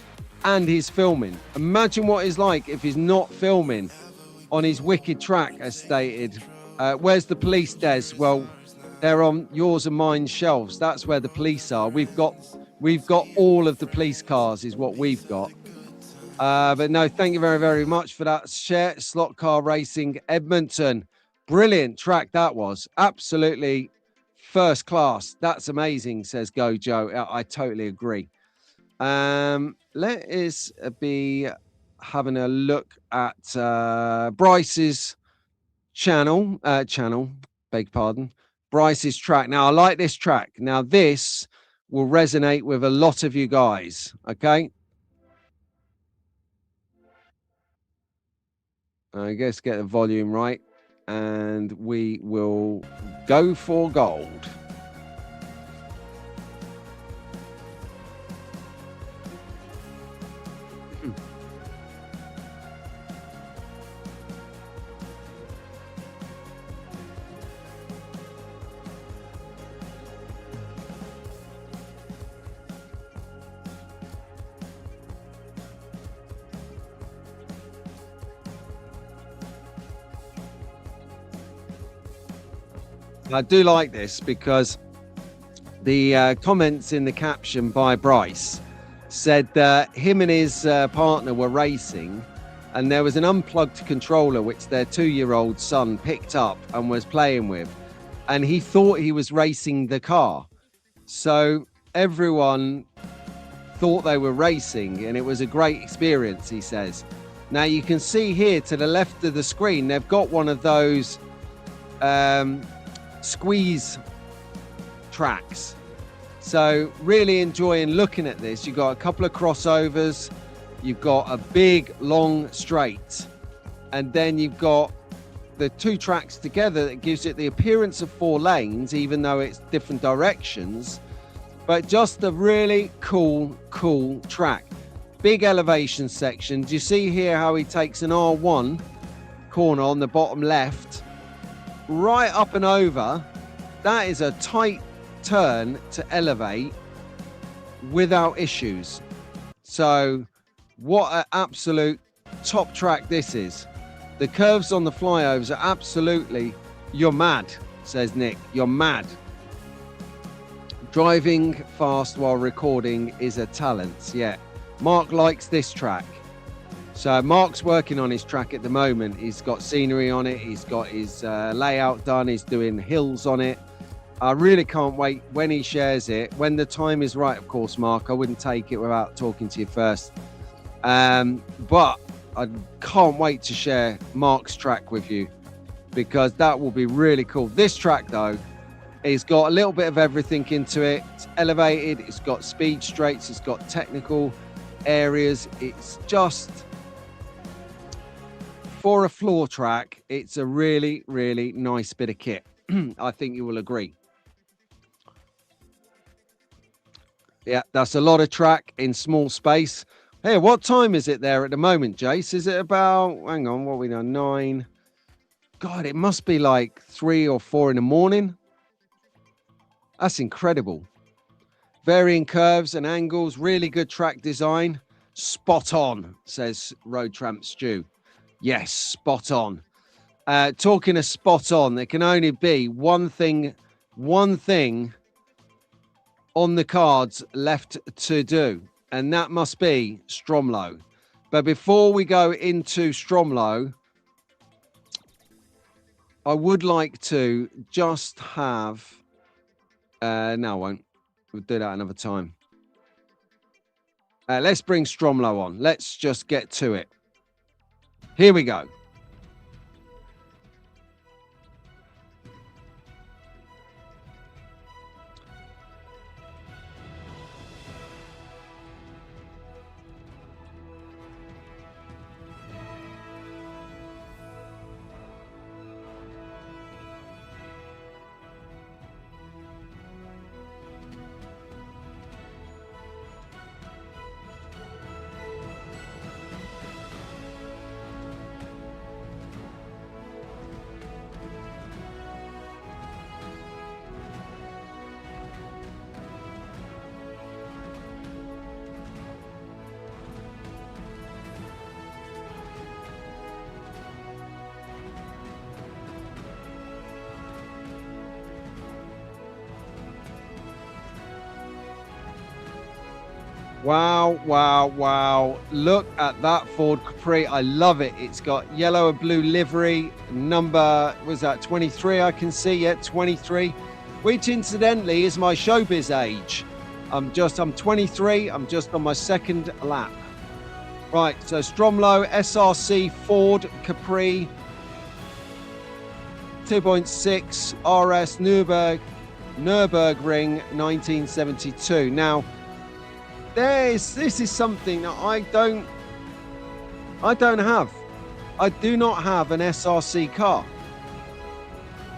And he's filming. Imagine what it's like if he's not filming on his wicked track, as stated. Where's the police, Des? Well, they're on yours and mine shelves. That's where the police are. We've got all of the police cars is what we've got. But no, thank you very, very much for that share. Slot Car Racing Edmonton. Brilliant track that was. Absolutely first class. That's amazing, says Go Joe. I totally agree. Let us be having a look at Bryce's channel. Beg pardon. Bryce's track. Now, I like this track. Now, this will resonate with a lot of you guys, okay? I guess get the volume right, and we will go for gold. I do like this because the comments in the caption by Bryce said that him and his partner were racing and there was an unplugged controller which their 2-year-old son picked up and was playing with, and he thought he was racing the car. So everyone thought they were racing, and it was a great experience, he says. Now you can see here to the left of the screen, they've got one of those squeeze tracks. So really enjoying looking at this. You've got a couple of crossovers, you've got a big long straight, and then you've got the two tracks together that gives it the appearance of 4 lanes, even though it's different directions. But just a really cool track. Big elevation section. Do you see here how he takes an R1 corner on the bottom left, right up and over? That is a tight turn to elevate without issues. So what an absolute top track this is. The curves on the flyovers are absolutely, you're mad, says Nick. You're mad. Driving fast while recording is a talent. Yeah. Mark likes this track. So Mark's working on his track at the moment. He's got scenery on it. He's got his layout done. He's doing hills on it. I really can't wait when he shares it. When the time is right, of course, Mark. I wouldn't take it without talking to you first. But I can't wait to share Mark's track with you, because that will be really cool. This track, though, it's got a little bit of everything into it. It's elevated. It's got speed straights. It's got technical areas. It's just, for a floor track, it's a really nice bit of kit. I think you will agree. Yeah, that's a lot of track in small space. Hey, what time is it there at the moment, Jace? Is it about, hang on, what are we done, 9? God, it must be like 3 or 4 in the morning. That's incredible. Varying curves and angles, really good track design. Spot on, says Road Tramp Stu. Yes, spot on. Talking of spot on, there can only be one thing on the cards left to do, and that must be Stromlo. But before we go into Stromlo, I would like to just have... no, I won't. We'll do that another time. Let's bring Stromlo on. Let's just get to it. Here we go. Wow, wow, wow. Look at that Ford Capri. I love it. It's got yellow and blue livery. Number, was that 23? I can see, yeah, 23. Which incidentally is my showbiz age. I'm 23. I'm just on my second lap. Right, so Stromlo SRC Ford Capri 2.6 RS Nürburgring 1972. Now, this is something that I don't have. I do not have an SRC car.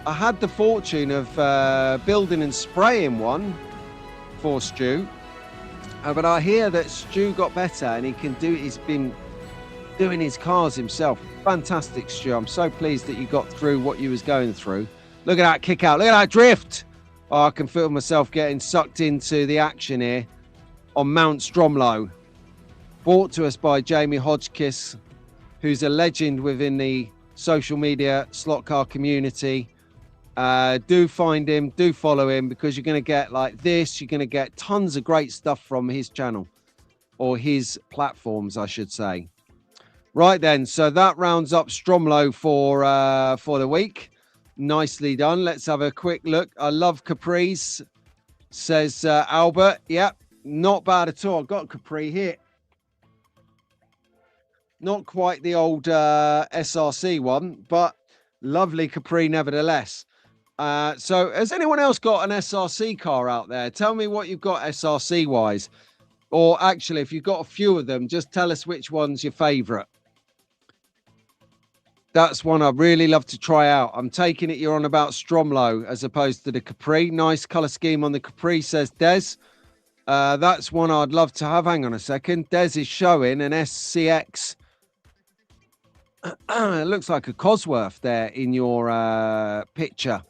I had the fortune of building and spraying one for Stu, but I hear that Stu got better and he's been doing his cars himself. Fantastic, Stu. I'm so pleased that you got through what you was going through. Look at that kick out. Look at that drift. Oh, I can feel myself getting sucked into the action here on Mount Stromlo, brought to us by Jamie Hodgkiss, who's a legend within the social media slot car community. Do find him, do follow him, because you're going to get like this. You're going to get tons of great stuff from his channel, or his platforms, I should say. Right then, so that rounds up Stromlo for the week. Nicely done. Let's have a quick look. I love Capris, says Albert. Yep. Not bad at all. I've got a Capri here. Not quite the old SRC one, but lovely Capri nevertheless. So has anyone else got an SRC car out there? Tell me what you've got SRC wise. Or actually, if you've got a few of them, just tell us which one's your favorite. That's one I'd really love to try out. I'm taking it you're on about Stromlo as opposed to the Capri. Nice colour scheme on the Capri, says Des. That's one I'd love to have. Hang on a second. Des is showing an SCX. It looks like a Cosworth there in your picture.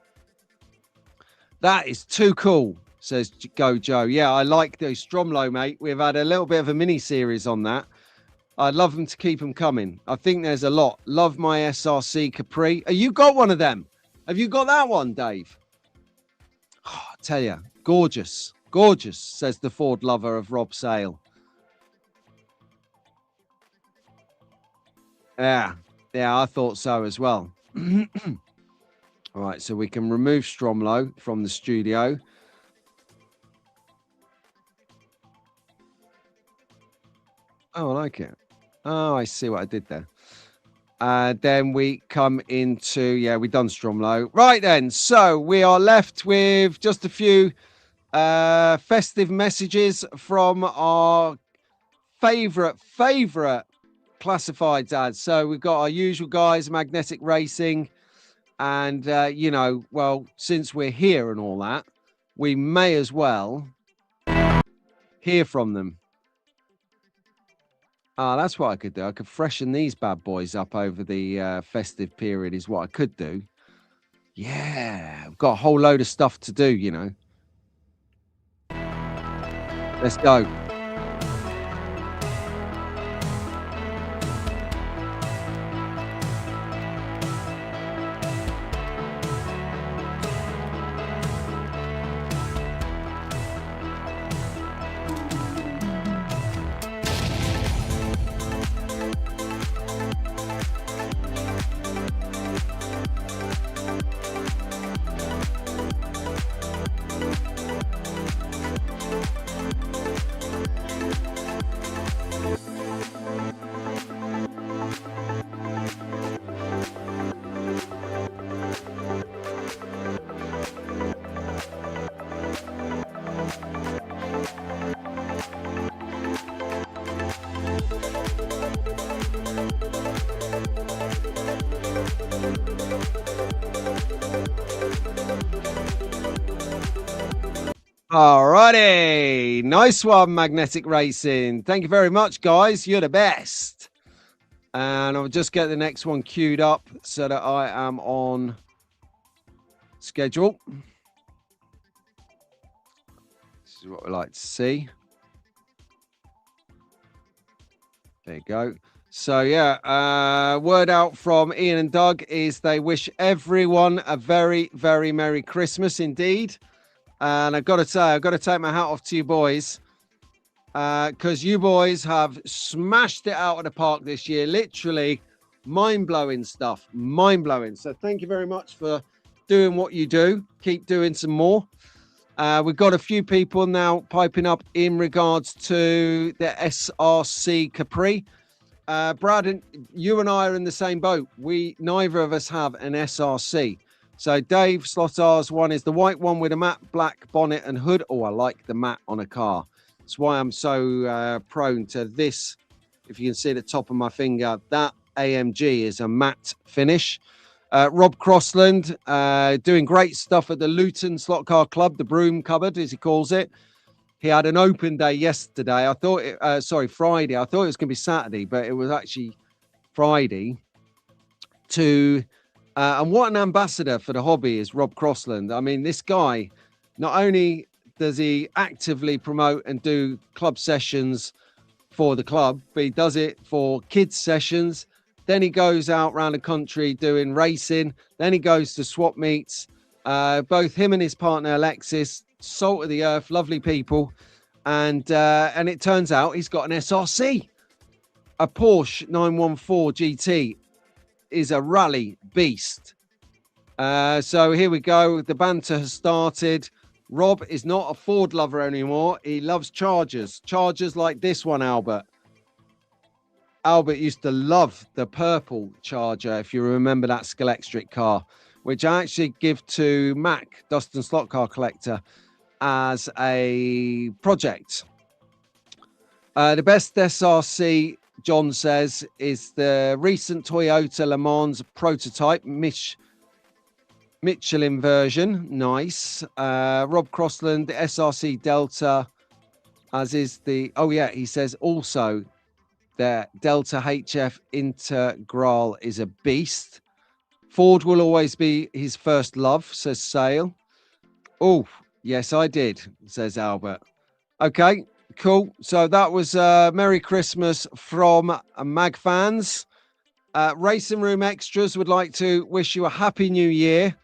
That is too cool, says Go Joe. Yeah, I like those Stromlo, mate. We've had a little bit of a mini series on that. I'd love them to keep them coming. I think there's a lot. Love my SRC Capri. You got one of them? Have you got that one, Dave? Oh, I tell you, gorgeous. Gorgeous, says the Ford lover of Rob Sale. Yeah, I thought so as well. All right, so we can remove Stromlo from the studio. Oh, I like it. Oh, I see what I did there. Then we come into, yeah, we've done Stromlo. Right then, so we are left with just a few festive messages from our favorite classifieds ads. So we've got our usual guys, Magnetic Racing, and you know, well, since we're here and all that, we may as well hear from them. That's what I could do. I could freshen these bad boys up over the festive period is what I could do. Yeah, I've got a whole load of stuff to do, you know. Let's go. Alrighty, nice one, Magnetic Racing. Thank you very much, guys. You're the best. And I'll just get the next one queued up so that I am on schedule. This is what we like to see. There you go. So yeah, word out from Ian and Doug is they wish everyone a very, very Merry Christmas indeed. And I've got to say, I've got to take my hat off to you boys, because you boys have smashed it out of the park this year. Literally mind-blowing stuff, mind-blowing. So thank you very much for doing what you do. Keep doing some more. We've got a few people now piping up in regards to the SRC Capri. Brad, and you and I are in the same boat. Neither of us have an SRC. So Dave Slottar's one is the white one with a matte black bonnet and hood. Oh, I like the matte on a car. That's why I'm so prone to this. If you can see the top of my finger, that AMG is a matte finish. Rob Crossland doing great stuff at the Luton Slot Car Club, the broom cupboard, as he calls it. He had an open day yesterday. I thought, Friday. I thought it was going to be Saturday, but it was actually Friday. And what an ambassador for the hobby is Rob Crossland. I mean, this guy, not only does he actively promote and do club sessions for the club, but he does it for kids sessions. Then he goes out around the country doing racing. Then he goes to swap meets. Both him and his partner, Alexis, salt of the earth, lovely people. And it turns out he's got an SRC. A Porsche 914 GT is a rally beast. So here we go. The banter has started. Rob is not a Ford lover anymore. He loves Chargers. Chargers like this one, Albert. Albert used to love the purple Charger, if you remember that Scalextric car, which I actually give to Mac, Dustin Slot Car Collector, as a project. The best SRC, John says, is the recent Toyota Le Mans prototype, Michelin version. Nice. Rob Crossland, the SRC Delta, as is the... Oh, yeah, he says also the Delta HF Integral is a beast. Ford will always be his first love, says Sale. Oh, yes, I did, says Albert. Okay, cool. So that was Merry Christmas from Mag fans. Racing Room Extras would like to wish you a Happy New Year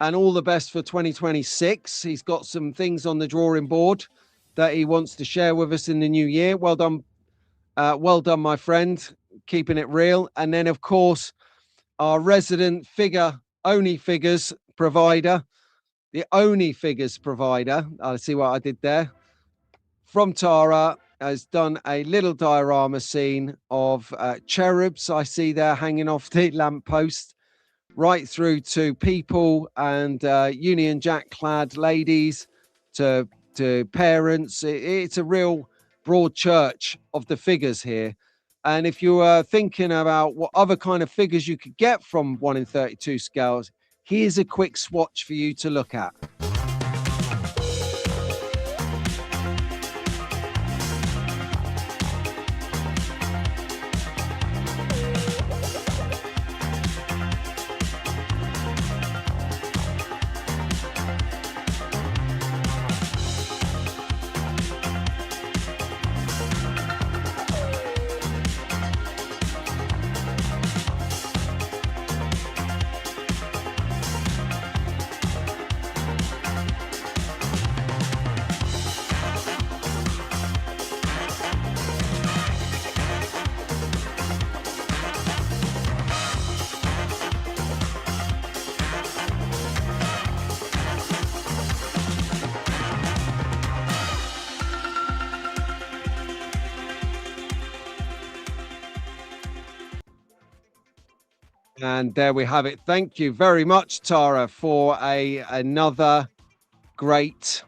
and all the best for 2026. He's got some things on the drawing board that he wants to share with us in the new year. Well done, my friend, keeping it real. And then, of course, our resident Only Figures provider, the Only Figures provider. I see what I did there. From Tara, has done a little diorama scene of cherubs I see there hanging off the lamppost, right through to people and Union Jack clad ladies to parents. It's a real broad church of the figures here. And if you are thinking about what other kind of figures you could get from 1 in 32 scales, here's a quick swatch for you to look at. And there we have it. Thank you very much, Tara, for another great...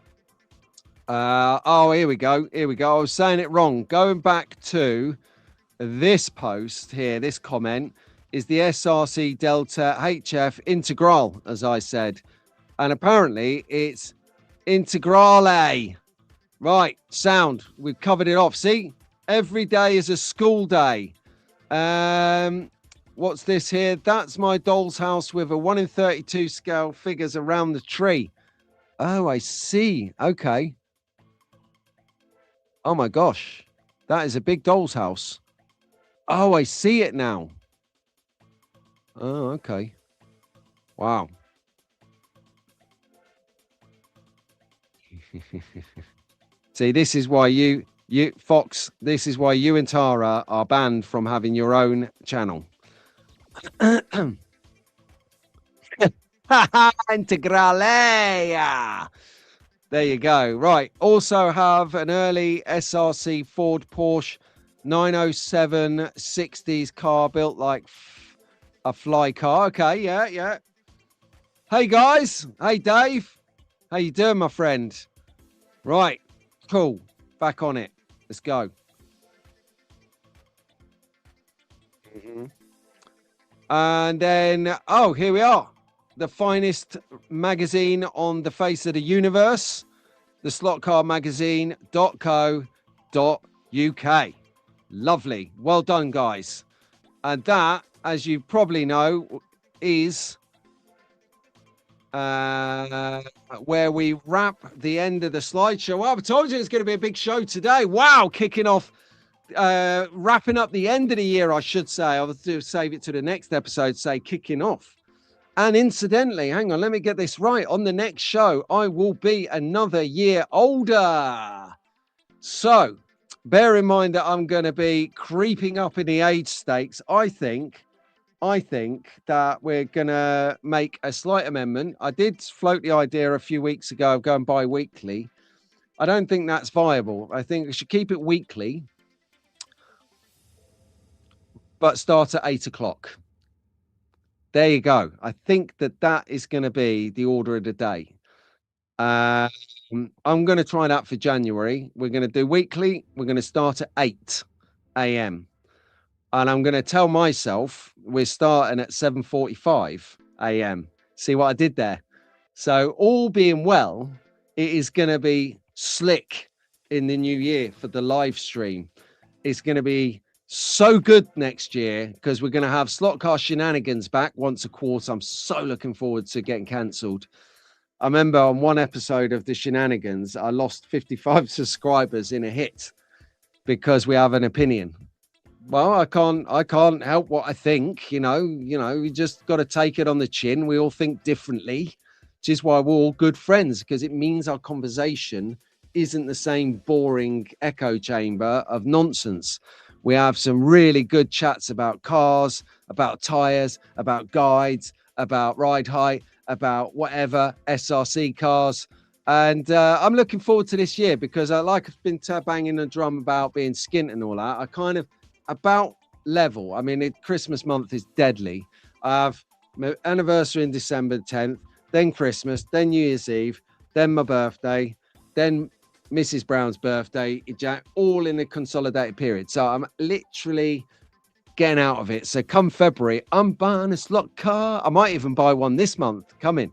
here we go. Here we go. I was saying it wrong. Going back to this post here, this comment, is the SRC Delta HF Integral, as I said. And apparently it's Integrale. Right, sound. We've covered it off. See? Every day is a school day. What's this here? That's my doll's house with a 1 in 32 scale figures around the tree. Oh, I see. Okay. Oh my gosh. That is a big doll's house. Oh, I see it now. Oh, okay. Wow. See, this is why you Fox, this is why you and Tara are banned from having your own channel. Integrale. There you go. Right. Also have an early SRC Ford Porsche 907 60s car built like a fly car. Okay. Yeah. Yeah. Hey guys. Hey Dave. How you doing, my friend? Right. Cool. Back on it. Let's go. And then, oh, here we are. The finest magazine on the face of the universe. The slotcarmagazine.co.uk. Lovely. Well done, guys. And that, as you probably know, is where we wrap the end of the slideshow. Well, I told you it's going to be a big show today. Wow, kicking off. Wrapping up the end of the year, I should say. I'll save it to the next episode, say kicking off. And incidentally, hang on, let me get this right. On the next show, I will be another year older. So bear in mind that I'm going to be creeping up in the age stakes. I think I think that we're going to make a slight amendment. I did float the idea a few weeks ago of going bi-weekly. I don't think that's viable. I think we should keep it weekly, but start at 8 o'clock. There you go. I think that is going to be the order of the day. I'm going to try that for January. We're going to do weekly. We're going to start at 8 a.m. And I'm going to tell myself we're starting at 7:45 a.m. See what I did there? So all being well, it is going to be slick in the new year for the live stream. It's going to be so good next year because we're going to have slot car shenanigans back once a quarter. I'm so looking forward to getting cancelled. I remember on one episode of the shenanigans, I lost 55 subscribers in a hit because we have an opinion. Well, I can't help what I think, you know, we just got to take it on the chin. We all think differently, which is why we're all good friends, because it means our conversation isn't the same boring echo chamber of nonsense. We have some really good chats about cars, about tires, about guides, about ride height, about whatever, SRC cars. And I'm looking forward to this year because like I've been banging the drum about being skint and all that. I kind of about level. I mean, Christmas month is deadly. I have my anniversary in December 10th, then Christmas, then New Year's Eve, then my birthday, then Mrs. Brown's birthday, all in a consolidated period. So I'm literally getting out of it. So come February, I'm buying a slot car. I might even buy one this month. Come in,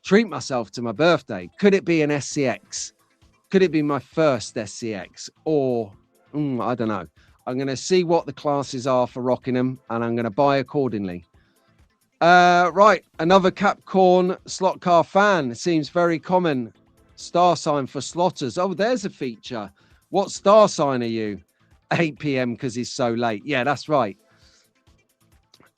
treat myself to my birthday. Could it be an SCX? Could it be my first SCX? Or I don't know. I'm going to see what the classes are for Rockingham, and I'm going to buy accordingly. Right, another Capcorn slot car fan. It seems very common. Star sign for slotters. Oh, there's a feature. What star sign are you? 8 p.m. because it's so late. Yeah, that's right.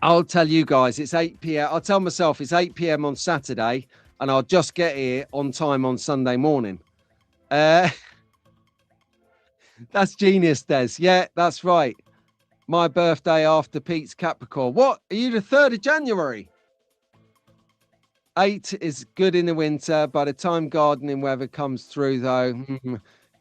I'll tell you guys, it's 8 p.m. I'll tell myself it's 8 p.m. on Saturday, and I'll just get here on time on Sunday morning. That's genius, Des. Yeah, that's right. My birthday after Pete's Capricorn. What? Are you the 3rd of January? 8 is good in the winter. By the time gardening weather comes through, though,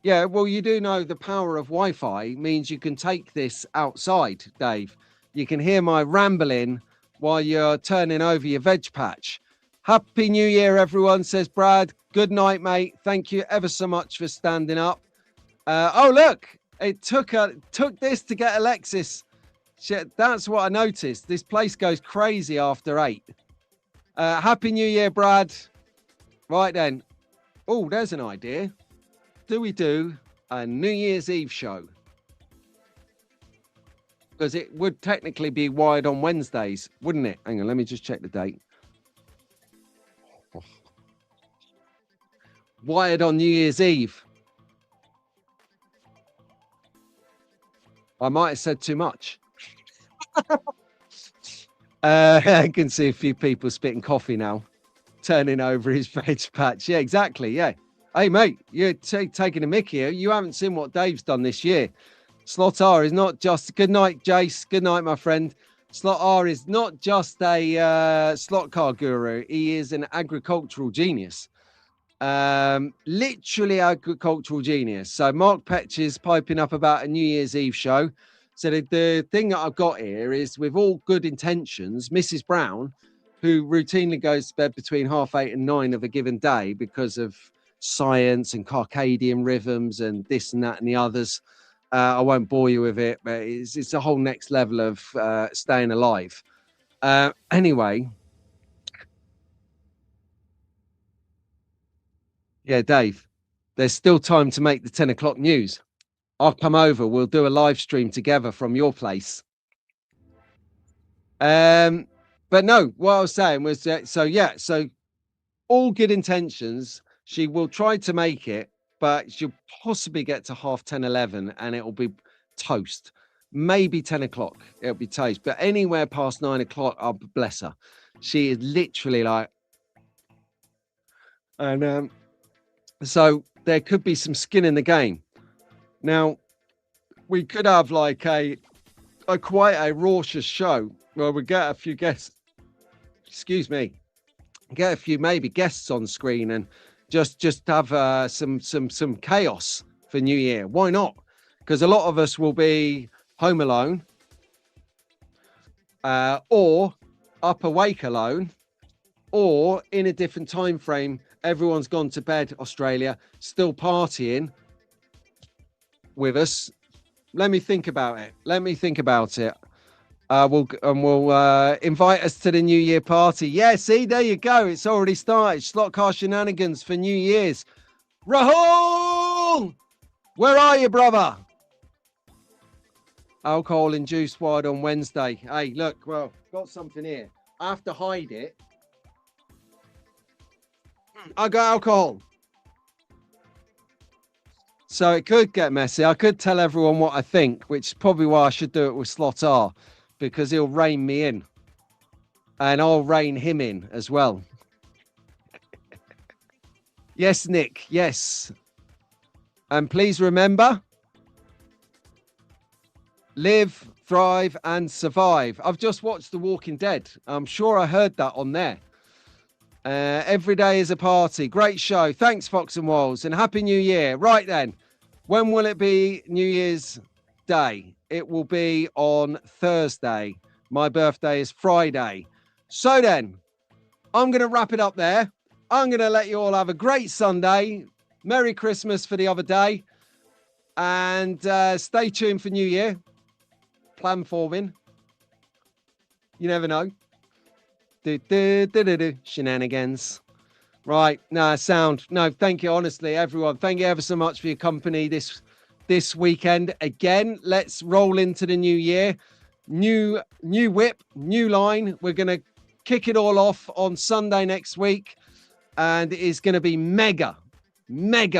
yeah, well, you do know the power of Wi-Fi means you can take this outside, Dave. You can hear my rambling while you're turning over your veg patch. Happy New Year, everyone, says Brad. Good night, mate. Thank you ever so much for standing up. Oh, look, it took this to get Alexis. Shit, that's what I noticed. This place goes crazy after 8. Happy New Year, Brad. Right then. Oh, there's an idea. Do we do a New Year's Eve show? Because it would technically be wired on Wednesdays, wouldn't it? Hang on, let me just check the date. Wired on New Year's Eve. I might have said too much. I can see a few people spitting coffee now, turning over his veg patch. Yeah, exactly. Yeah. Hey, mate, you're taking a mickey here. You haven't seen what Dave's done this year. Slot R is not just... Good night, Jace. Good night, my friend. Slot R is not just a slot car guru. He is an agricultural genius. Literally agricultural genius. So Mark Petch is piping up about a New Year's Eve show. So the thing that I've got here is, with all good intentions, Mrs. Brown, who routinely goes to bed between 8:30 and 9 of a given day because of science and circadian rhythms and this and that and the others. I won't bore you with it, but it's a whole next level of staying alive. Anyway. Yeah, Dave, there's still time to make the 10 o'clock news. I'll come over. We'll do a live stream together from your place. But no, what I was saying was, so all good intentions. She will try to make it, but she'll possibly get to 10:30, 11, and it'll be toast. Maybe 10 o'clock, it'll be toast. But anywhere past 9 o'clock, I'll bless her. She is literally like, and so there could be some skin in the game. Now, we could have like a quite a raucous show Well, we get a few guests. Excuse me. Get a few maybe guests on screen and just have some chaos for New Year. Why not? Because a lot of us will be home alone, or up awake alone, or in a different time frame. Everyone's gone to bed. Australia still partying with us. Let me think about it. We'll invite us to the New Year party. Yeah, see, there you go. It's already started. Slot car shenanigans for New Year's. Rahul, where are you, brother? Alcohol induced wild on Wednesday. Hey, look, well, got something here. I have to hide it. I got alcohol. So it could get messy. I could tell everyone what I think, which is probably why I should do it with Slot R, because he'll rein me in. And I'll rein him in as well. Yes, Nick, yes. And please remember, live, thrive, and survive. I've just watched The Walking Dead. I'm sure I heard that on there. Every day is a party. Great show. Thanks, Fox and Walls, and Happy New Year. Right then, when will it be New Year's Day? It will be on Thursday. My birthday is Friday. So then, I'm going to wrap it up there. I'm going to let you all have a great Sunday. Merry Christmas for the other day. And stay tuned for New Year. Plan forming. You never know. Shenanigans. Right. Sound. No, thank you. Honestly, everyone. Thank you ever so much for your company this weekend. Again, let's roll into the new year. New whip, new line. We're going to kick it all off on Sunday next week. And it is going to be mega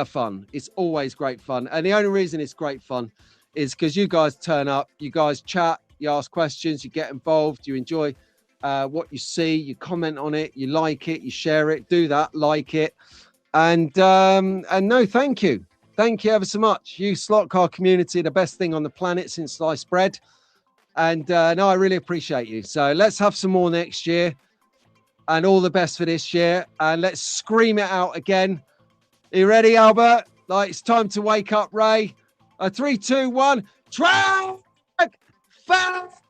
fun. It's always great fun. And the only reason it's great fun is because you guys turn up, you guys chat, you ask questions, you get involved, you enjoy what you see, you comment on it, you like it, you share it, do that, like it. And no, thank you. Thank you ever so much. You slot car community, the best thing on the planet since sliced bread. And no, I really appreciate you. So let's have some more next year. And all the best for this year. And let's scream it out again. Are you ready, Albert? Like, it's time to wake up, Ray. 3, 2, 1. Track fast.